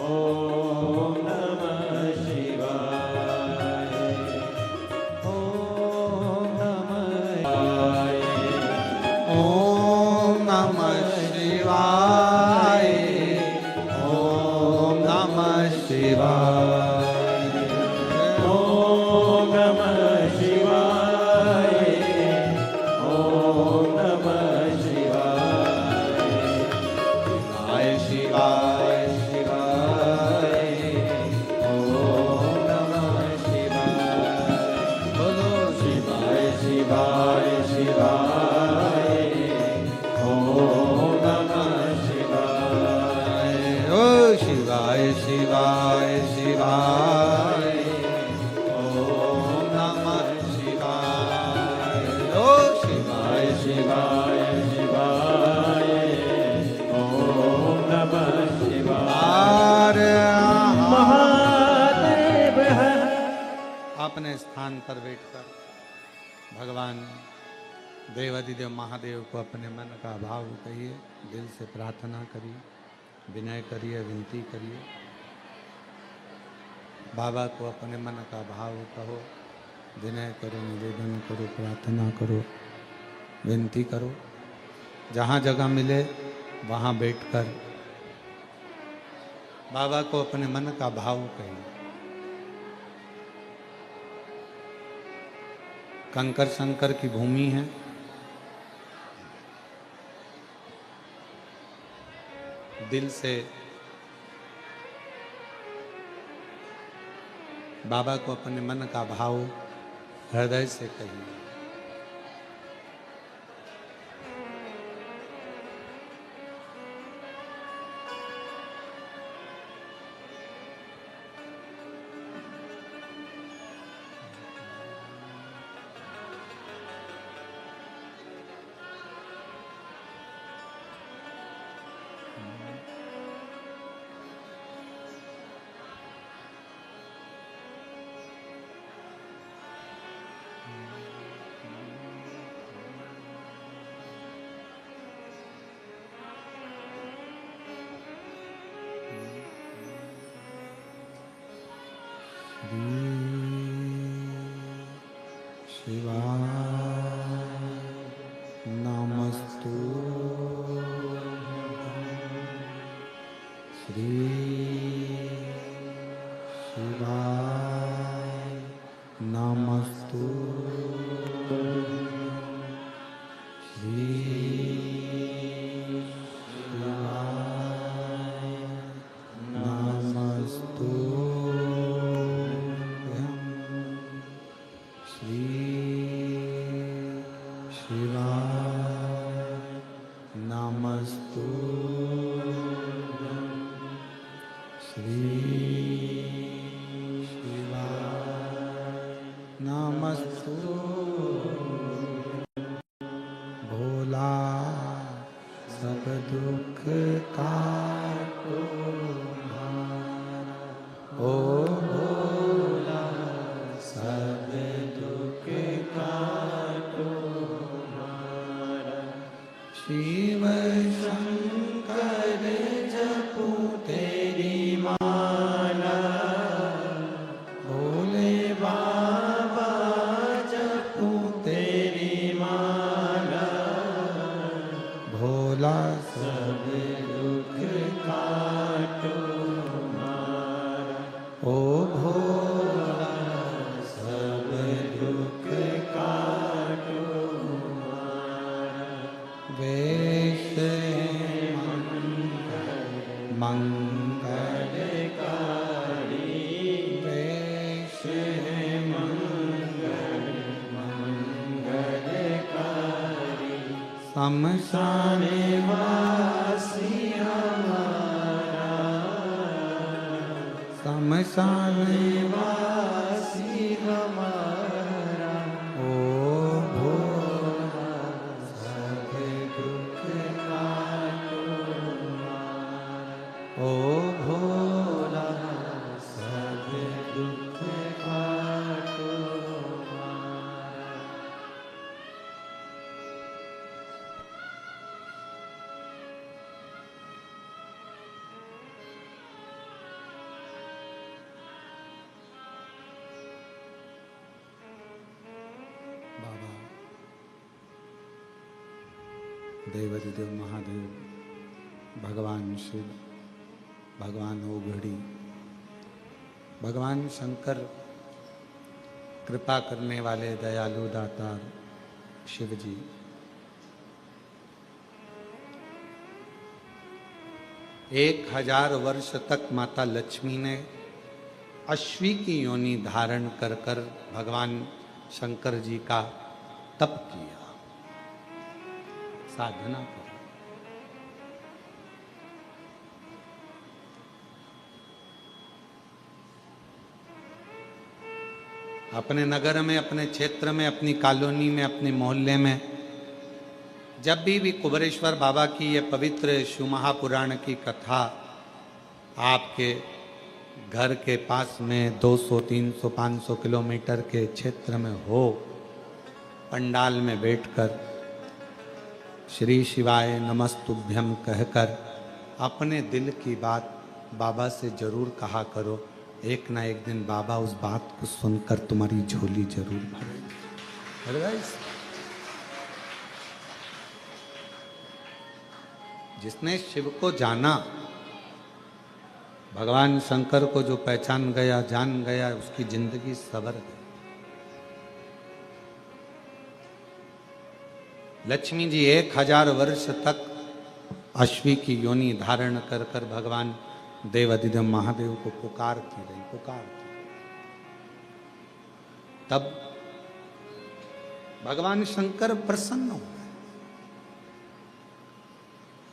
ओम नमः शिवाय, ओम नमः शिवाय, ओम नमः शिवाय, ओम नमः शिवाय, ओम नमः शिवाय, शिवाय शिवाय ओम नमः शिवाय। बोलो शिवाय शिवाय शिवाय ओम नमः शिवाय, ओ शिवाय शिवाय शिवाय ओम नमः शिवाय, ओ शिवाय शिवाय शिवाय ओम नमः शिवाय। महादेव अपने स्थान पर बैठकर भगवान देवाधिदेव महादेव को अपने मन का भाव कहिए, दिल से प्रार्थना करिए, विनय करिए, विनती करिए। बाबा को अपने मन का भाव कहो, विनय करो, निवेदन करो, प्रार्थना करो, विनती करो। जहाँ जगह मिले वहाँ बैठकर बाबा को अपने मन का भाव कहिए। कंकर शंकर की भूमि है, दिल से बाबा को अपने मन का भाव हृदय से कहिए। देवाधिदेव महादेव, भगवान शिव, भगवान ओघड़ी, भगवान शंकर, कृपा करने वाले दयालु दातार शिव जी, 1000 वर्ष तक माता लक्ष्मी ने अश्वी की योनि धारण कर कर भगवान शंकर जी का तप किया, साधना कर। अपने नगर में, अपने क्षेत्र में, अपनी कॉलोनी में, अपने मोहल्ले में जब भी कुबेरेश्वर बाबा की ये पवित्र शिव महापुराण की कथा आपके घर के पास में 200, 300, 500 किलोमीटर के क्षेत्र में हो, पंडाल में बैठकर श्री शिवाय नमस्तुभ्यम कहकर अपने दिल की बात बाबा से जरूर कहा करो। एक ना एक दिन बाबा उस बात को सुनकर तुम्हारी झोली जरूर भरेंगे। जिसने शिव को जाना, भगवान शंकर को जो पहचान गया, जान गया, उसकी जिंदगी सवर गई। लक्ष्मी जी 1000 वर्ष तक अश्वी की योनि धारण कर कर भगवान देवाधिदेव महादेव को पुकारती रही, पुकारती। तब भगवान शंकर प्रसन्न हो गए,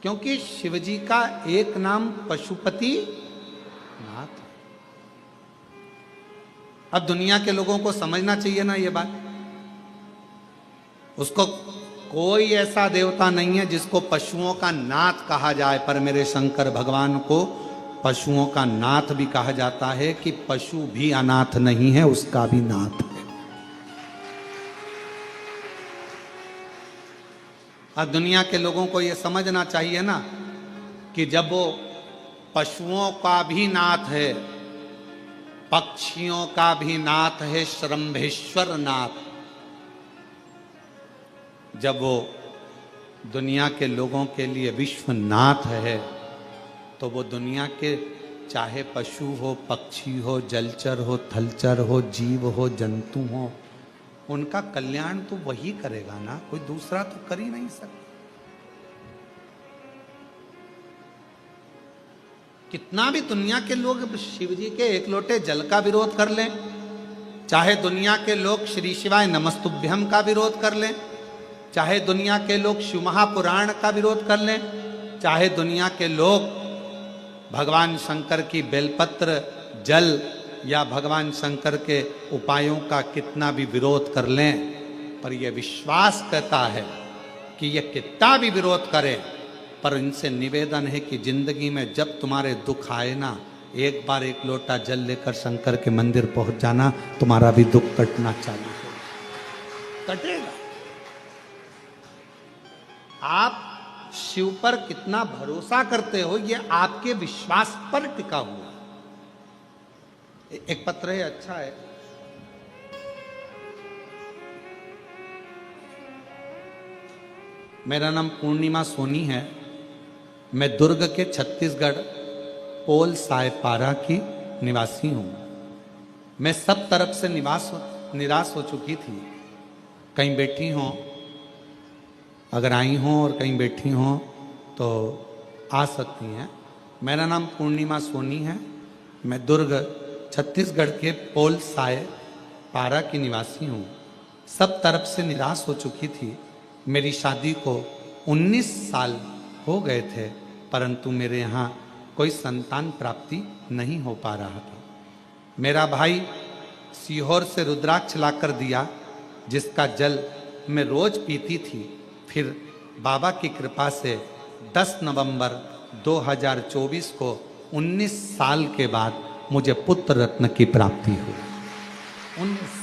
क्योंकि शिवजी का एक नाम पशुपति नाथ है। अब दुनिया के लोगों को समझना चाहिए ना ये बात। उसको कोई ऐसा देवता नहीं है जिसको पशुओं का नाथ कहा जाए, पर मेरे शंकर भगवान को पशुओं का नाथ भी कहा जाता है कि पशु भी अनाथ नहीं है, उसका भी नाथ है। अब दुनिया के लोगों को यह समझना चाहिए ना कि जब वो पशुओं का भी नाथ है पक्षियों का भी नाथ है श्रम्भेश्वर नाथ। जब वो दुनिया के लोगों के लिए विश्वनाथ है, तो वो दुनिया के चाहे पशु हो, पक्षी हो, जलचर हो, थलचर हो, जीव हो, जंतु हो, उनका कल्याण तो वही करेगा ना, कोई दूसरा तो कर ही नहीं सकता। कितना भी दुनिया के लोग शिव जी के एक लोटे जल का विरोध कर लें, चाहे दुनिया के लोग श्री शिवाय नमस्तुभ्यम का विरोध कर लें, चाहे दुनिया के लोग शिव महापुराण का विरोध कर लें, चाहे दुनिया के लोग भगवान शंकर की बेलपत्र जल या भगवान शंकर के उपायों का कितना भी विरोध कर लें, पर यह विश्वास कहता है कि यह कितना भी विरोध करें, पर इनसे निवेदन है कि जिंदगी में जब तुम्हारे दुख आए ना, एक बार एक लोटा जल लेकर शंकर के मंदिर पहुंच जाना, तुम्हारा भी दुख कटना चालू हो कटेगा। आप शिव पर कितना भरोसा करते हो, यह आपके विश्वास पर टिका हुआ। एक पत्र है, अच्छा है। मेरा नाम पूर्णिमा सोनी है। मैं दुर्ग के छत्तीसगढ़ पोल सायपारा की निवासी हूं। मैं सब तरफ से निराश हो चुकी थी। कहीं बैठी हो, अगर आई हो और कहीं बैठी हो तो आ सकती हैं। मेरा नाम पूर्णिमा सोनी है। मैं दुर्ग छत्तीसगढ़ के पोल सायपारा की निवासी हूँ। सब तरफ से निराश हो चुकी थी। मेरी शादी को 19 साल हो गए थे, परंतु मेरे यहाँ कोई संतान प्राप्ति नहीं हो पा रहा था। मेरा भाई सीहोर से रुद्राक्ष लाकर दिया, जिसका जल मैं रोज पीती थी। फिर बाबा की कृपा से 10 नवंबर 2024 को 19 साल के बाद मुझे पुत्र रत्न की प्राप्ति हुई। 19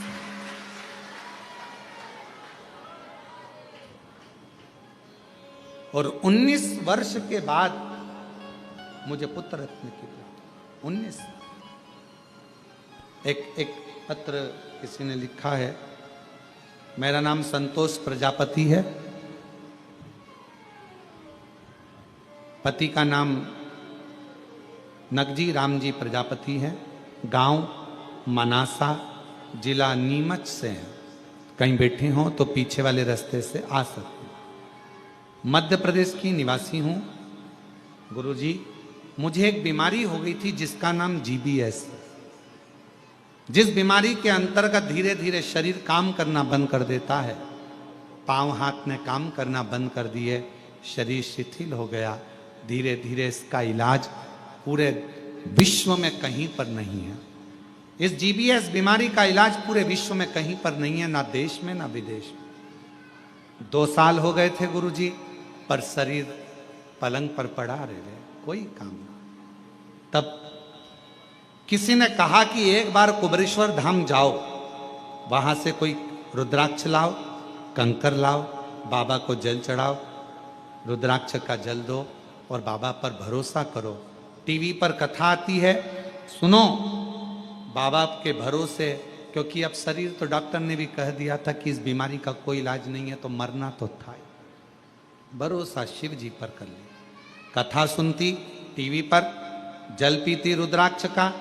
और 19 वर्ष के बाद मुझे पुत्र रत्न की प्राप्ति। 19। एक पत्र किसी ने लिखा है। मेरा नाम संतोष प्रजापति है। पति का नाम नगजी रामजी प्रजापति है। गांव मनासा, जिला नीमच से है। कहीं बैठे हों तो पीछे वाले रास्ते से आ सकते हैं। मध्य प्रदेश की निवासी हूँ। गुरुजी, मुझे एक बीमारी हो गई थी जिसका नाम GBS। जिस बीमारी के अंतर्गत धीरे धीरे शरीर काम करना बंद कर देता है। पांव हाथ ने काम करना बंद कर दिए, शरीर शिथिल हो गया। धीरे धीरे इसका इलाज पूरे विश्व में कहीं पर नहीं है। इस GBS बीमारी का इलाज पूरे विश्व में कहीं पर नहीं है, ना देश में ना विदेश में। 2 साल हो गए थे गुरुजी, पर शरीर पलंग पर पड़ा रहे, कोई काम नहीं। तब किसी ने कहा कि एक बार कुबरेश्वर धाम जाओ, वहां से कोई रुद्राक्ष लाओ, कंकर लाओ, बाबा को जल चढ़ाओ, रुद्राक्ष का जल दो और बाबा पर भरोसा करो। टीवी पर कथा आती है, सुनो बाबा के भरोसे, क्योंकि अब शरीर तो डॉक्टर ने भी कह दिया था कि इस बीमारी का कोई इलाज नहीं है, तो मरना तो था। भरोसा शिव जी पर कर ले। कथा सुनती टीवी पर, जल पीती रुद्राक्ष का,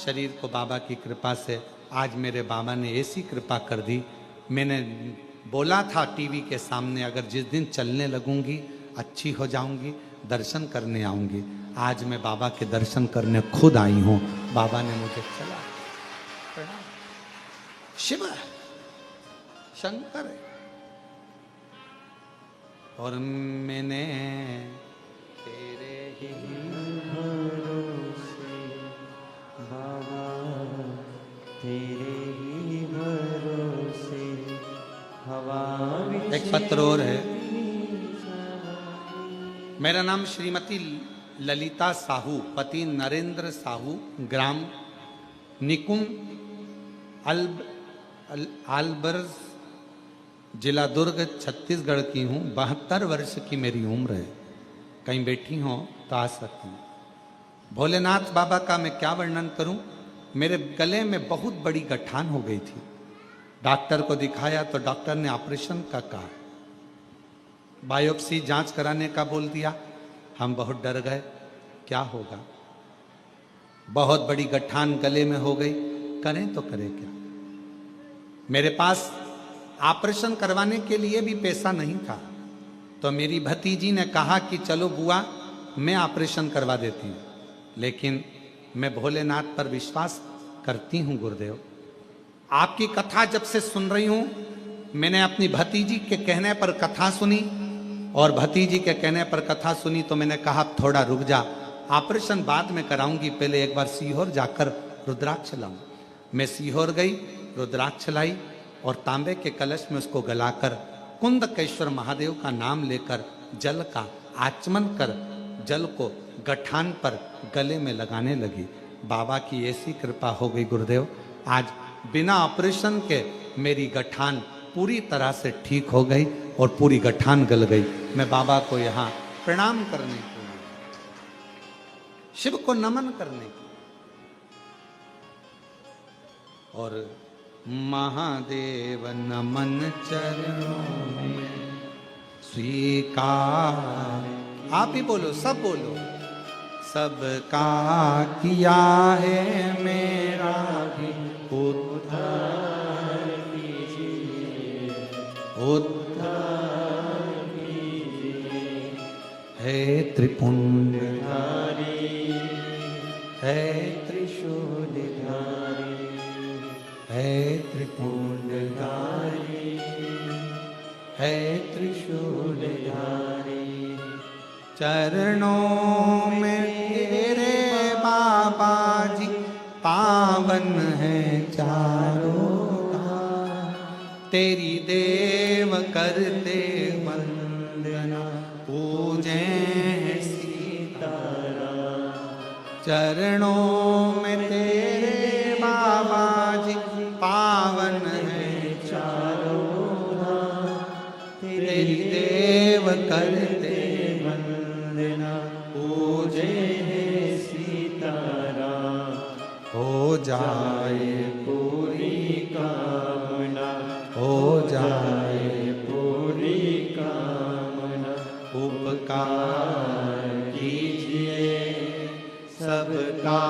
शरीर को बाबा की कृपा से आज मेरे बाबा ने ऐसी कृपा कर दी। मैंने बोला था टीवी के सामने, अगर जिस दिन चलने लगूंगी अच्छी हो जाऊंगी, दर्शन करने आऊंगी। आज मैं बाबा के दर्शन करने खुद आई हूं। बाबा ने मुझे चला। शिव शंकर है। और मैंने तेरे ही भरोसे बाबा, तेरे ही भरोसे हवा। एक पत्र और है। मेरा नाम श्रीमती ललिता साहू, पति नरेंद्र साहू, ग्राम निकुम आलबर्ज, जिला दुर्ग, छत्तीसगढ़ की हूँ। 72 वर्ष की मेरी उम्र है। कहीं बैठी हो तो आ सकती हूँ। भोलेनाथ बाबा का मैं क्या वर्णन करूं। मेरे गले में बहुत बड़ी गठान हो गई थी। डॉक्टर को दिखाया तो डॉक्टर ने ऑपरेशन का कहा, बायोप्सी जांच कराने का बोल दिया। हम बहुत डर गए, क्या होगा, बहुत बड़ी गठान गले में हो गई, करें तो करें क्या। मेरे पास ऑपरेशन करवाने के लिए भी पैसा नहीं था, तो मेरी भतीजी ने कहा कि चलो बुआ मैं ऑपरेशन करवा देती हूँ, लेकिन मैं भोलेनाथ पर विश्वास करती हूँ गुरुदेव। आपकी कथा जब से सुन रही हूँ, मैंने अपनी भतीजी के कहने पर कथा सुनी, और भतीजी के कहने पर कथा सुनी तो मैंने कहा थोड़ा रुक जा, ऑपरेशन बाद में कराऊंगी, पहले एक बार सीहोर जाकर रुद्राक्ष लाऊं। मैं सीहोर गई, रुद्राक्ष लाई और तांबे के कलश में उसको गलाकर कुंदकेश्वर महादेव का नाम लेकर जल का आचमन कर जल को गठान पर गले में लगाने लगी। बाबा की ऐसी कृपा हो गई गुरुदेव, आज बिना ऑपरेशन के मेरी गठान पूरी तरह से ठीक हो गई और पूरी गठान गल गई। मैं बाबा को यहाँ प्रणाम करने के लिए, शिव को नमन करने के लिए, और महादेव नमन चरणों में स्वीकार, आप ही बोलो, सब बोलो, सबका किया है मेरा भी उद्धार कीजिए, उद्धार कीजिए। है त्रिपुंडधारी, है त्रिशूलधारी, है त्रिपुंडधारी, है त्रिशूलधारी। चरणों में तेरे बाबा जी पावन है चारों धाम, तेरी देव करते वंदना पूजे सीताराम। चरणों में तेरे बाबा जी पावन है चारों धाम, तेरी देव करते पूजे सीताराम। हो जाए पूरी कामना, हो जाए पूरी कामना, उपकार कीजिए, सबका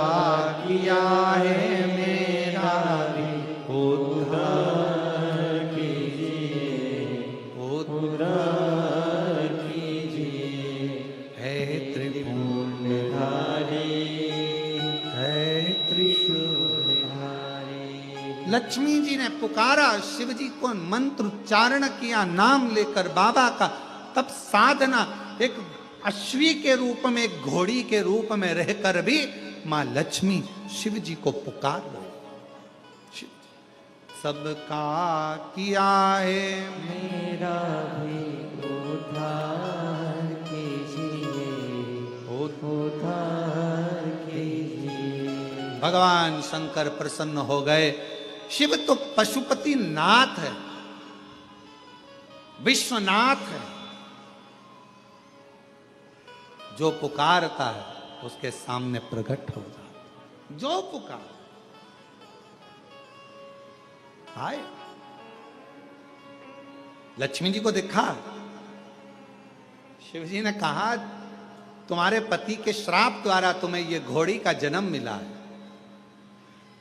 किया है मेरा भी उद्धार कीजिए, उद्धार कीजिए। है त्रिपुंडधारी, है त्रिशूलधारी। लक्ष्मी जी ने पुकारा, शिव जी को मंत्र उच्चारण किया, नाम लेकर बाबा का, तब साधना एक अश्वी के रूप में, एक घोड़ी के रूप में रहकर भी मां लक्ष्मी शिव जी को पुकार रही। सबका किया है मेरा भी उद्धार कीजिए, उद्धार कीजिए। भगवान शंकर प्रसन्न हो गए। शिव तो पशुपति नाथ है, विश्वनाथ है, जो पुकारता है उसके सामने प्रकट हो जाता, जो पुकार आए। लक्ष्मी जी को देखा, शिव जी ने कहा तुम्हारे पति के श्राप द्वारा तुम्हें ये घोड़ी का जन्म मिला है,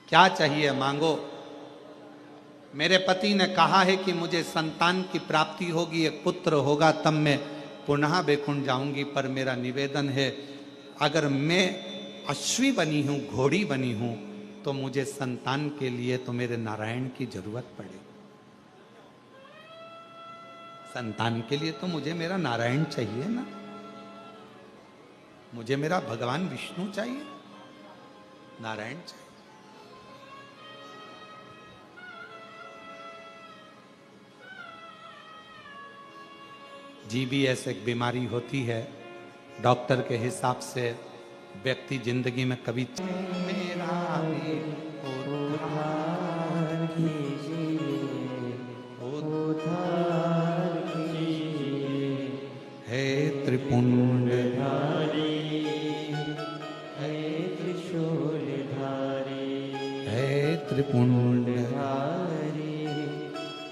क्या चाहिए मांगो। मेरे पति ने कहा है कि मुझे संतान की प्राप्ति होगी, एक पुत्र होगा, तब मैं पुनः वैकुंठ जाऊंगी, पर मेरा निवेदन है अगर मैं अश्वी बनी हूं, घोड़ी बनी हूं, तो मुझे संतान के लिए तो मेरे नारायण की जरूरत पड़ेगी। संतान के लिए तो मुझे मेरा नारायण चाहिए ना, मुझे मेरा भगवान विष्णु चाहिए, नारायण चाहिए। GBS एक बीमारी होती है, डॉक्टर के हिसाब से व्यक्ति जिंदगी में कभी मेरा भी उद्धार कीजिए, उद्धार कीजिए। है त्रिपुंडधारी, है त्रिशूलधारी। त्रिपुंडधारी।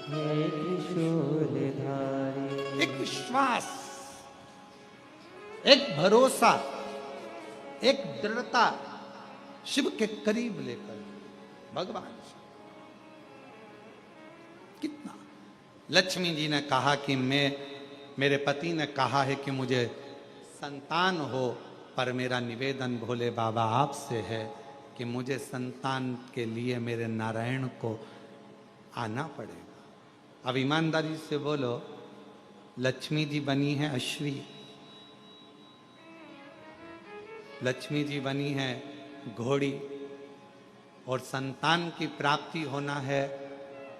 हे त्रिशूलधारी। एक विश्वास, एक भरोसा, एक दृढ़ता शिव के करीब लेकर भगवान कितना। लक्ष्मी जी ने कहा कि मेरे पति ने कहा है कि मुझे संतान हो, पर मेरा निवेदन भोले बाबा आपसे है कि मुझे संतान के लिए मेरे नारायण को आना पड़ेगा। अब ईमानदारी से बोलो, लक्ष्मी जी बनी है अश्वी, लक्ष्मी जी बनी है घोड़ी, और संतान की प्राप्ति होना है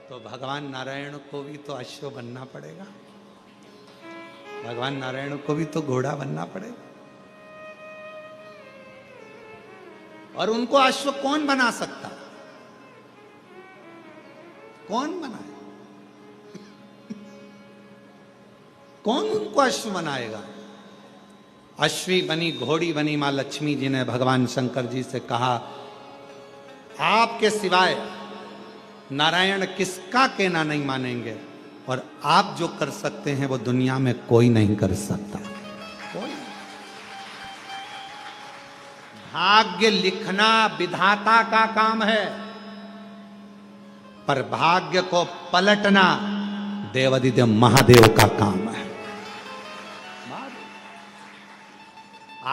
तो भगवान नारायण को भी तो अश्व बनना पड़ेगा, भगवान नारायण को भी तो घोड़ा बनना पड़ेगा। और उनको अश्व कौन बना सकता? कौन बनाए? कौन उनको अश्व बनाएगा? अश्वी बनी, घोड़ी बनी मां लक्ष्मी जी ने भगवान शंकर जी से कहा, आपके सिवाय नारायण किसका कहना नहीं मानेंगे, और आप जो कर सकते हैं वो दुनिया में कोई नहीं कर सकता। कोई। भाग्य लिखना विधाता का काम है, पर भाग्य को पलटना देवादिदेव महादेव का काम है।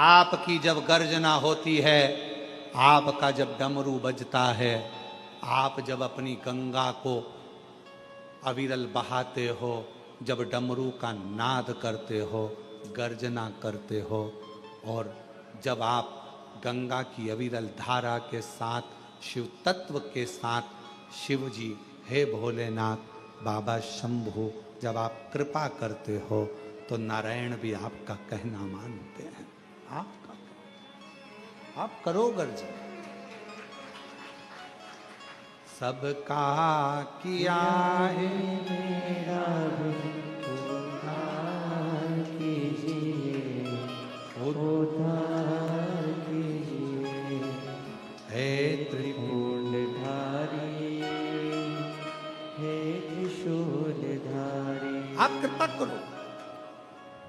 आपकी जब गर्जना होती है, आपका जब डमरू बजता है, आप जब अपनी गंगा को अविरल बहाते हो, जब डमरू का नाद करते हो, गर्जना करते हो, और जब आप गंगा की अविरल धारा के साथ, शिव तत्व के साथ, शिव जी हे भोलेनाथ बाबा शंभु जब आप कृपा करते हो, तो नारायण भी आपका कहना मानते हैं। आप करो गर्जन। सबका किया है मेरा उद्धार कीजिए, उद्धार कीजिए। हे त्रिपुंडधारी, हे त्रिशूलधारी। आप कृपा करो।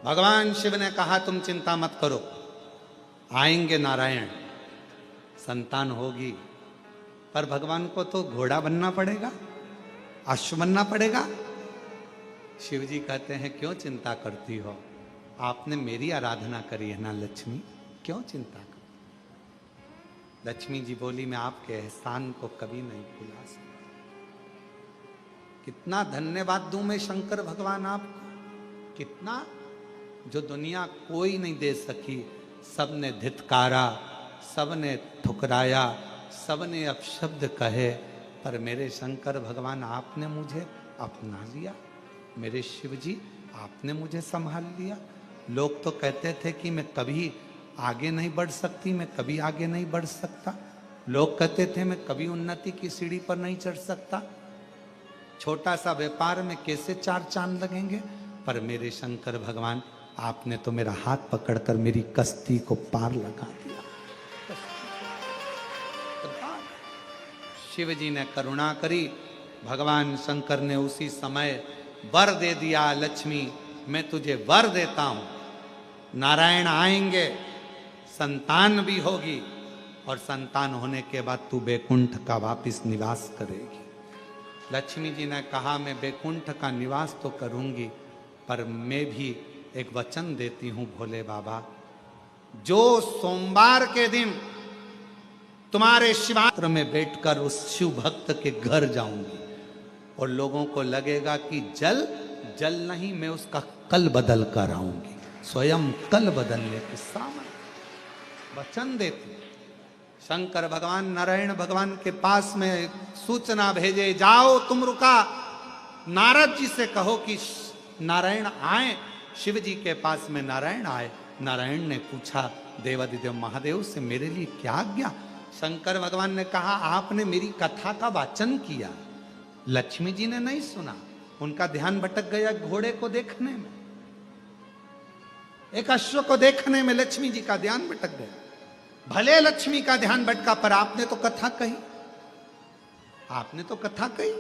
भगवान शिव ने कहा तुम चिंता मत करो, आएंगे नारायण, संतान होगी, पर भगवान को तो घोड़ा बनना पड़ेगा, अश्व बनना पड़ेगा। शिव जी कहते हैं क्यों चिंता करती हो, आपने मेरी आराधना करी है ना लक्ष्मी, क्यों चिंता कर। लक्ष्मी जी बोली मैं आपके एहसान को कभी नहीं भुला सकती। कितना धन्यवाद दूं मैं शंकर भगवान आपको, कितना, जो दुनिया कोई नहीं दे सकी। सबने धित्कारा, सबने ठुकराया, सबने अपशब्द कहे, पर मेरे शंकर भगवान आपने मुझे अपना लिया। मेरे शिव जी आपने मुझे संभाल लिया। लोग तो कहते थे कि मैं कभी आगे नहीं बढ़ सकती, मैं कभी आगे नहीं बढ़ सकता। लोग कहते थे मैं कभी उन्नति की सीढ़ी पर नहीं चढ़ सकता। छोटा सा व्यापार में कैसे 4 चांद लगेंगे, पर मेरे शंकर भगवान आपने तो मेरा हाथ पकड़कर मेरी कश्ती को पार लगा दिया। शिव जी ने करुणा करी, भगवान शंकर ने उसी समय वर दे दिया, लक्ष्मी मैं तुझे वर देता हूं, नारायण आएंगे, संतान भी होगी, और संतान होने के बाद तू बैकुंठ का वापिस निवास करेगी। लक्ष्मी जी ने कहा मैं बैकुंठ का निवास तो करूंगी, पर मैं भी एक वचन देती हूं भोले बाबा, जो सोमवार के दिन तुम्हारे शिवात्र में बैठकर उस शिव भक्त के घर जाऊंगी, और लोगों को लगेगा कि जल जल नहीं, मैं उसका कल बदल कर आऊंगी, स्वयं कल बदलने के सामने वचन देती। शंकर भगवान नारायण भगवान के पास में सूचना भेजे, जाओ तुम रुका, नारद जी से कहो कि नारायण आए। शिव जी के पास में नारायण आए। नारायण ने पूछा देवादिदेव महादेव से मेरे लिए क्या आज्ञा। शंकर भगवान ने कहा आपने मेरी कथा का वाचन किया। लक्ष्मी जी ने नहीं सुना, उनका ध्यान भटक गया घोड़े को देखने में, एक अश्व को देखने में लक्ष्मी जी का ध्यान भटक गया। भले लक्ष्मी का ध्यान भटका, पर आपने तो कथा कही। आपने तो कथा कही।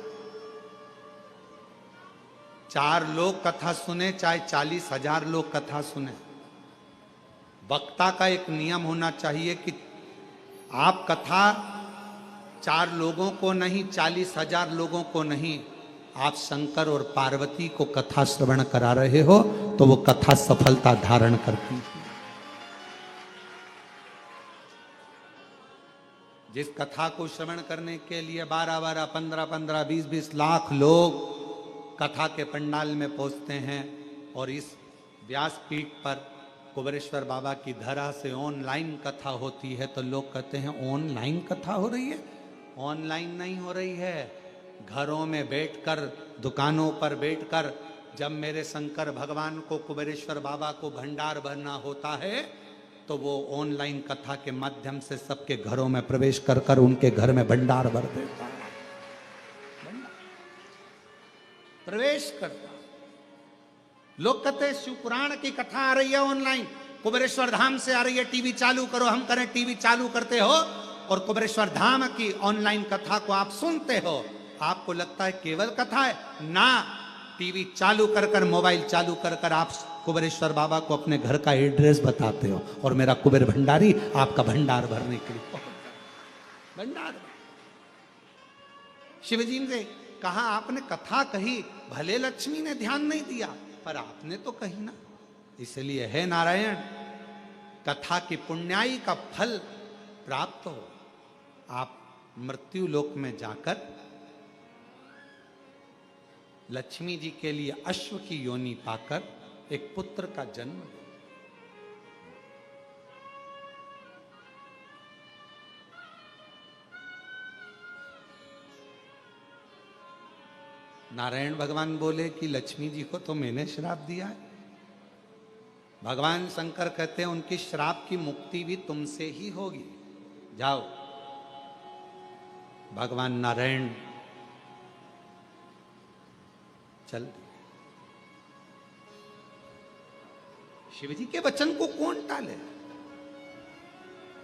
4 लोग कथा सुने चाहे 40,000 लोग कथा सुने, वक्ता का एक नियम होना चाहिए कि आप कथा 4 लोगों को नहीं, 40,000 लोगों को नहीं, आप शंकर और पार्वती को कथा श्रवण करा रहे हो तो वो कथा सफलता धारण करती है। जिस कथा को श्रवण करने के लिए 12-12, 15-15, 20-20 लाख लोग कथा के पंडाल में पहुंचते हैं, और इस व्यासपीठ पर कुबेरेश्वर बाबा की धरा से ऑनलाइन कथा होती है, तो लोग कहते हैं ऑनलाइन कथा हो रही है। ऑनलाइन नहीं हो रही है, घरों में बैठकर, दुकानों पर बैठकर, जब मेरे शंकर भगवान को, कुबेरेश्वर बाबा को भंडार भरना होता है तो वो ऑनलाइन कथा के माध्यम से सबके घरों में प्रवेश कर कर उनके घर में भंडार भर देता है, प्रवेश करता। लोग कहते हैं शिव पुराण की कथा आ रही है ऑनलाइन, कुबेरेश्वर धाम से आ रही है, टीवी चालू करो। हम करें टीवी चालू करते हो और कुबेरेश्वर धाम की ऑनलाइन कथा को आप सुनते हो, आपको लगता है केवल कथा है ना। टीवी चालू कर कर, मोबाइल चालू कर कर आप कुबेरेश्वर बाबा को अपने घर का एड्रेस बताते हो, और मेरा कुबेर भंडारी आपका भंडार भरने के लिए भंडार। शिवजी ने कहा आपने कथा कही, भले लक्ष्मी ने ध्यान नहीं दिया पर आपने तो कही ना। इसलिए है नारायण, कथा की पुण्याई का फल प्राप्त हो, आप मृत्यु लोक में जाकर लक्ष्मी जी के लिए अश्व की योनि पाकर एक पुत्र का जन्म दे। नारायण भगवान बोले कि लक्ष्मी जी को तो मैंने श्राप दिया है। भगवान शंकर कहते हैं उनकी श्राप की मुक्ति भी तुमसे ही होगी, जाओ। भगवान नारायण चल दिए। शिव जी के वचन को कौन टाले?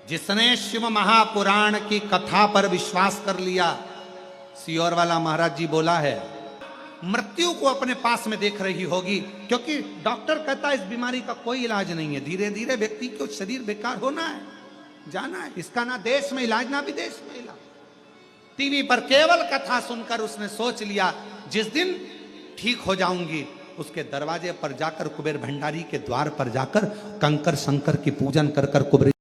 जिसने शिव महापुराण की कथा पर विश्वास कर लिया, सियोर वाला महाराज जी बोला है, मृत्यु को अपने पास में देख रही होगी, क्योंकि डॉक्टर कहता है इस बीमारी का कोई इलाज नहीं है, धीरे धीरे व्यक्ति को शरीर बेकार होना है, जाना है, इसका ना देश में इलाज ना विदेश में इलाज। टीवी पर केवल कथा सुनकर उसने सोच लिया जिस दिन ठीक हो जाऊंगी, उसके दरवाजे पर जाकर, कुबेर भंडारी के द्वार पर जाकर कंकर शंकर की पूजन कर कर कुबेर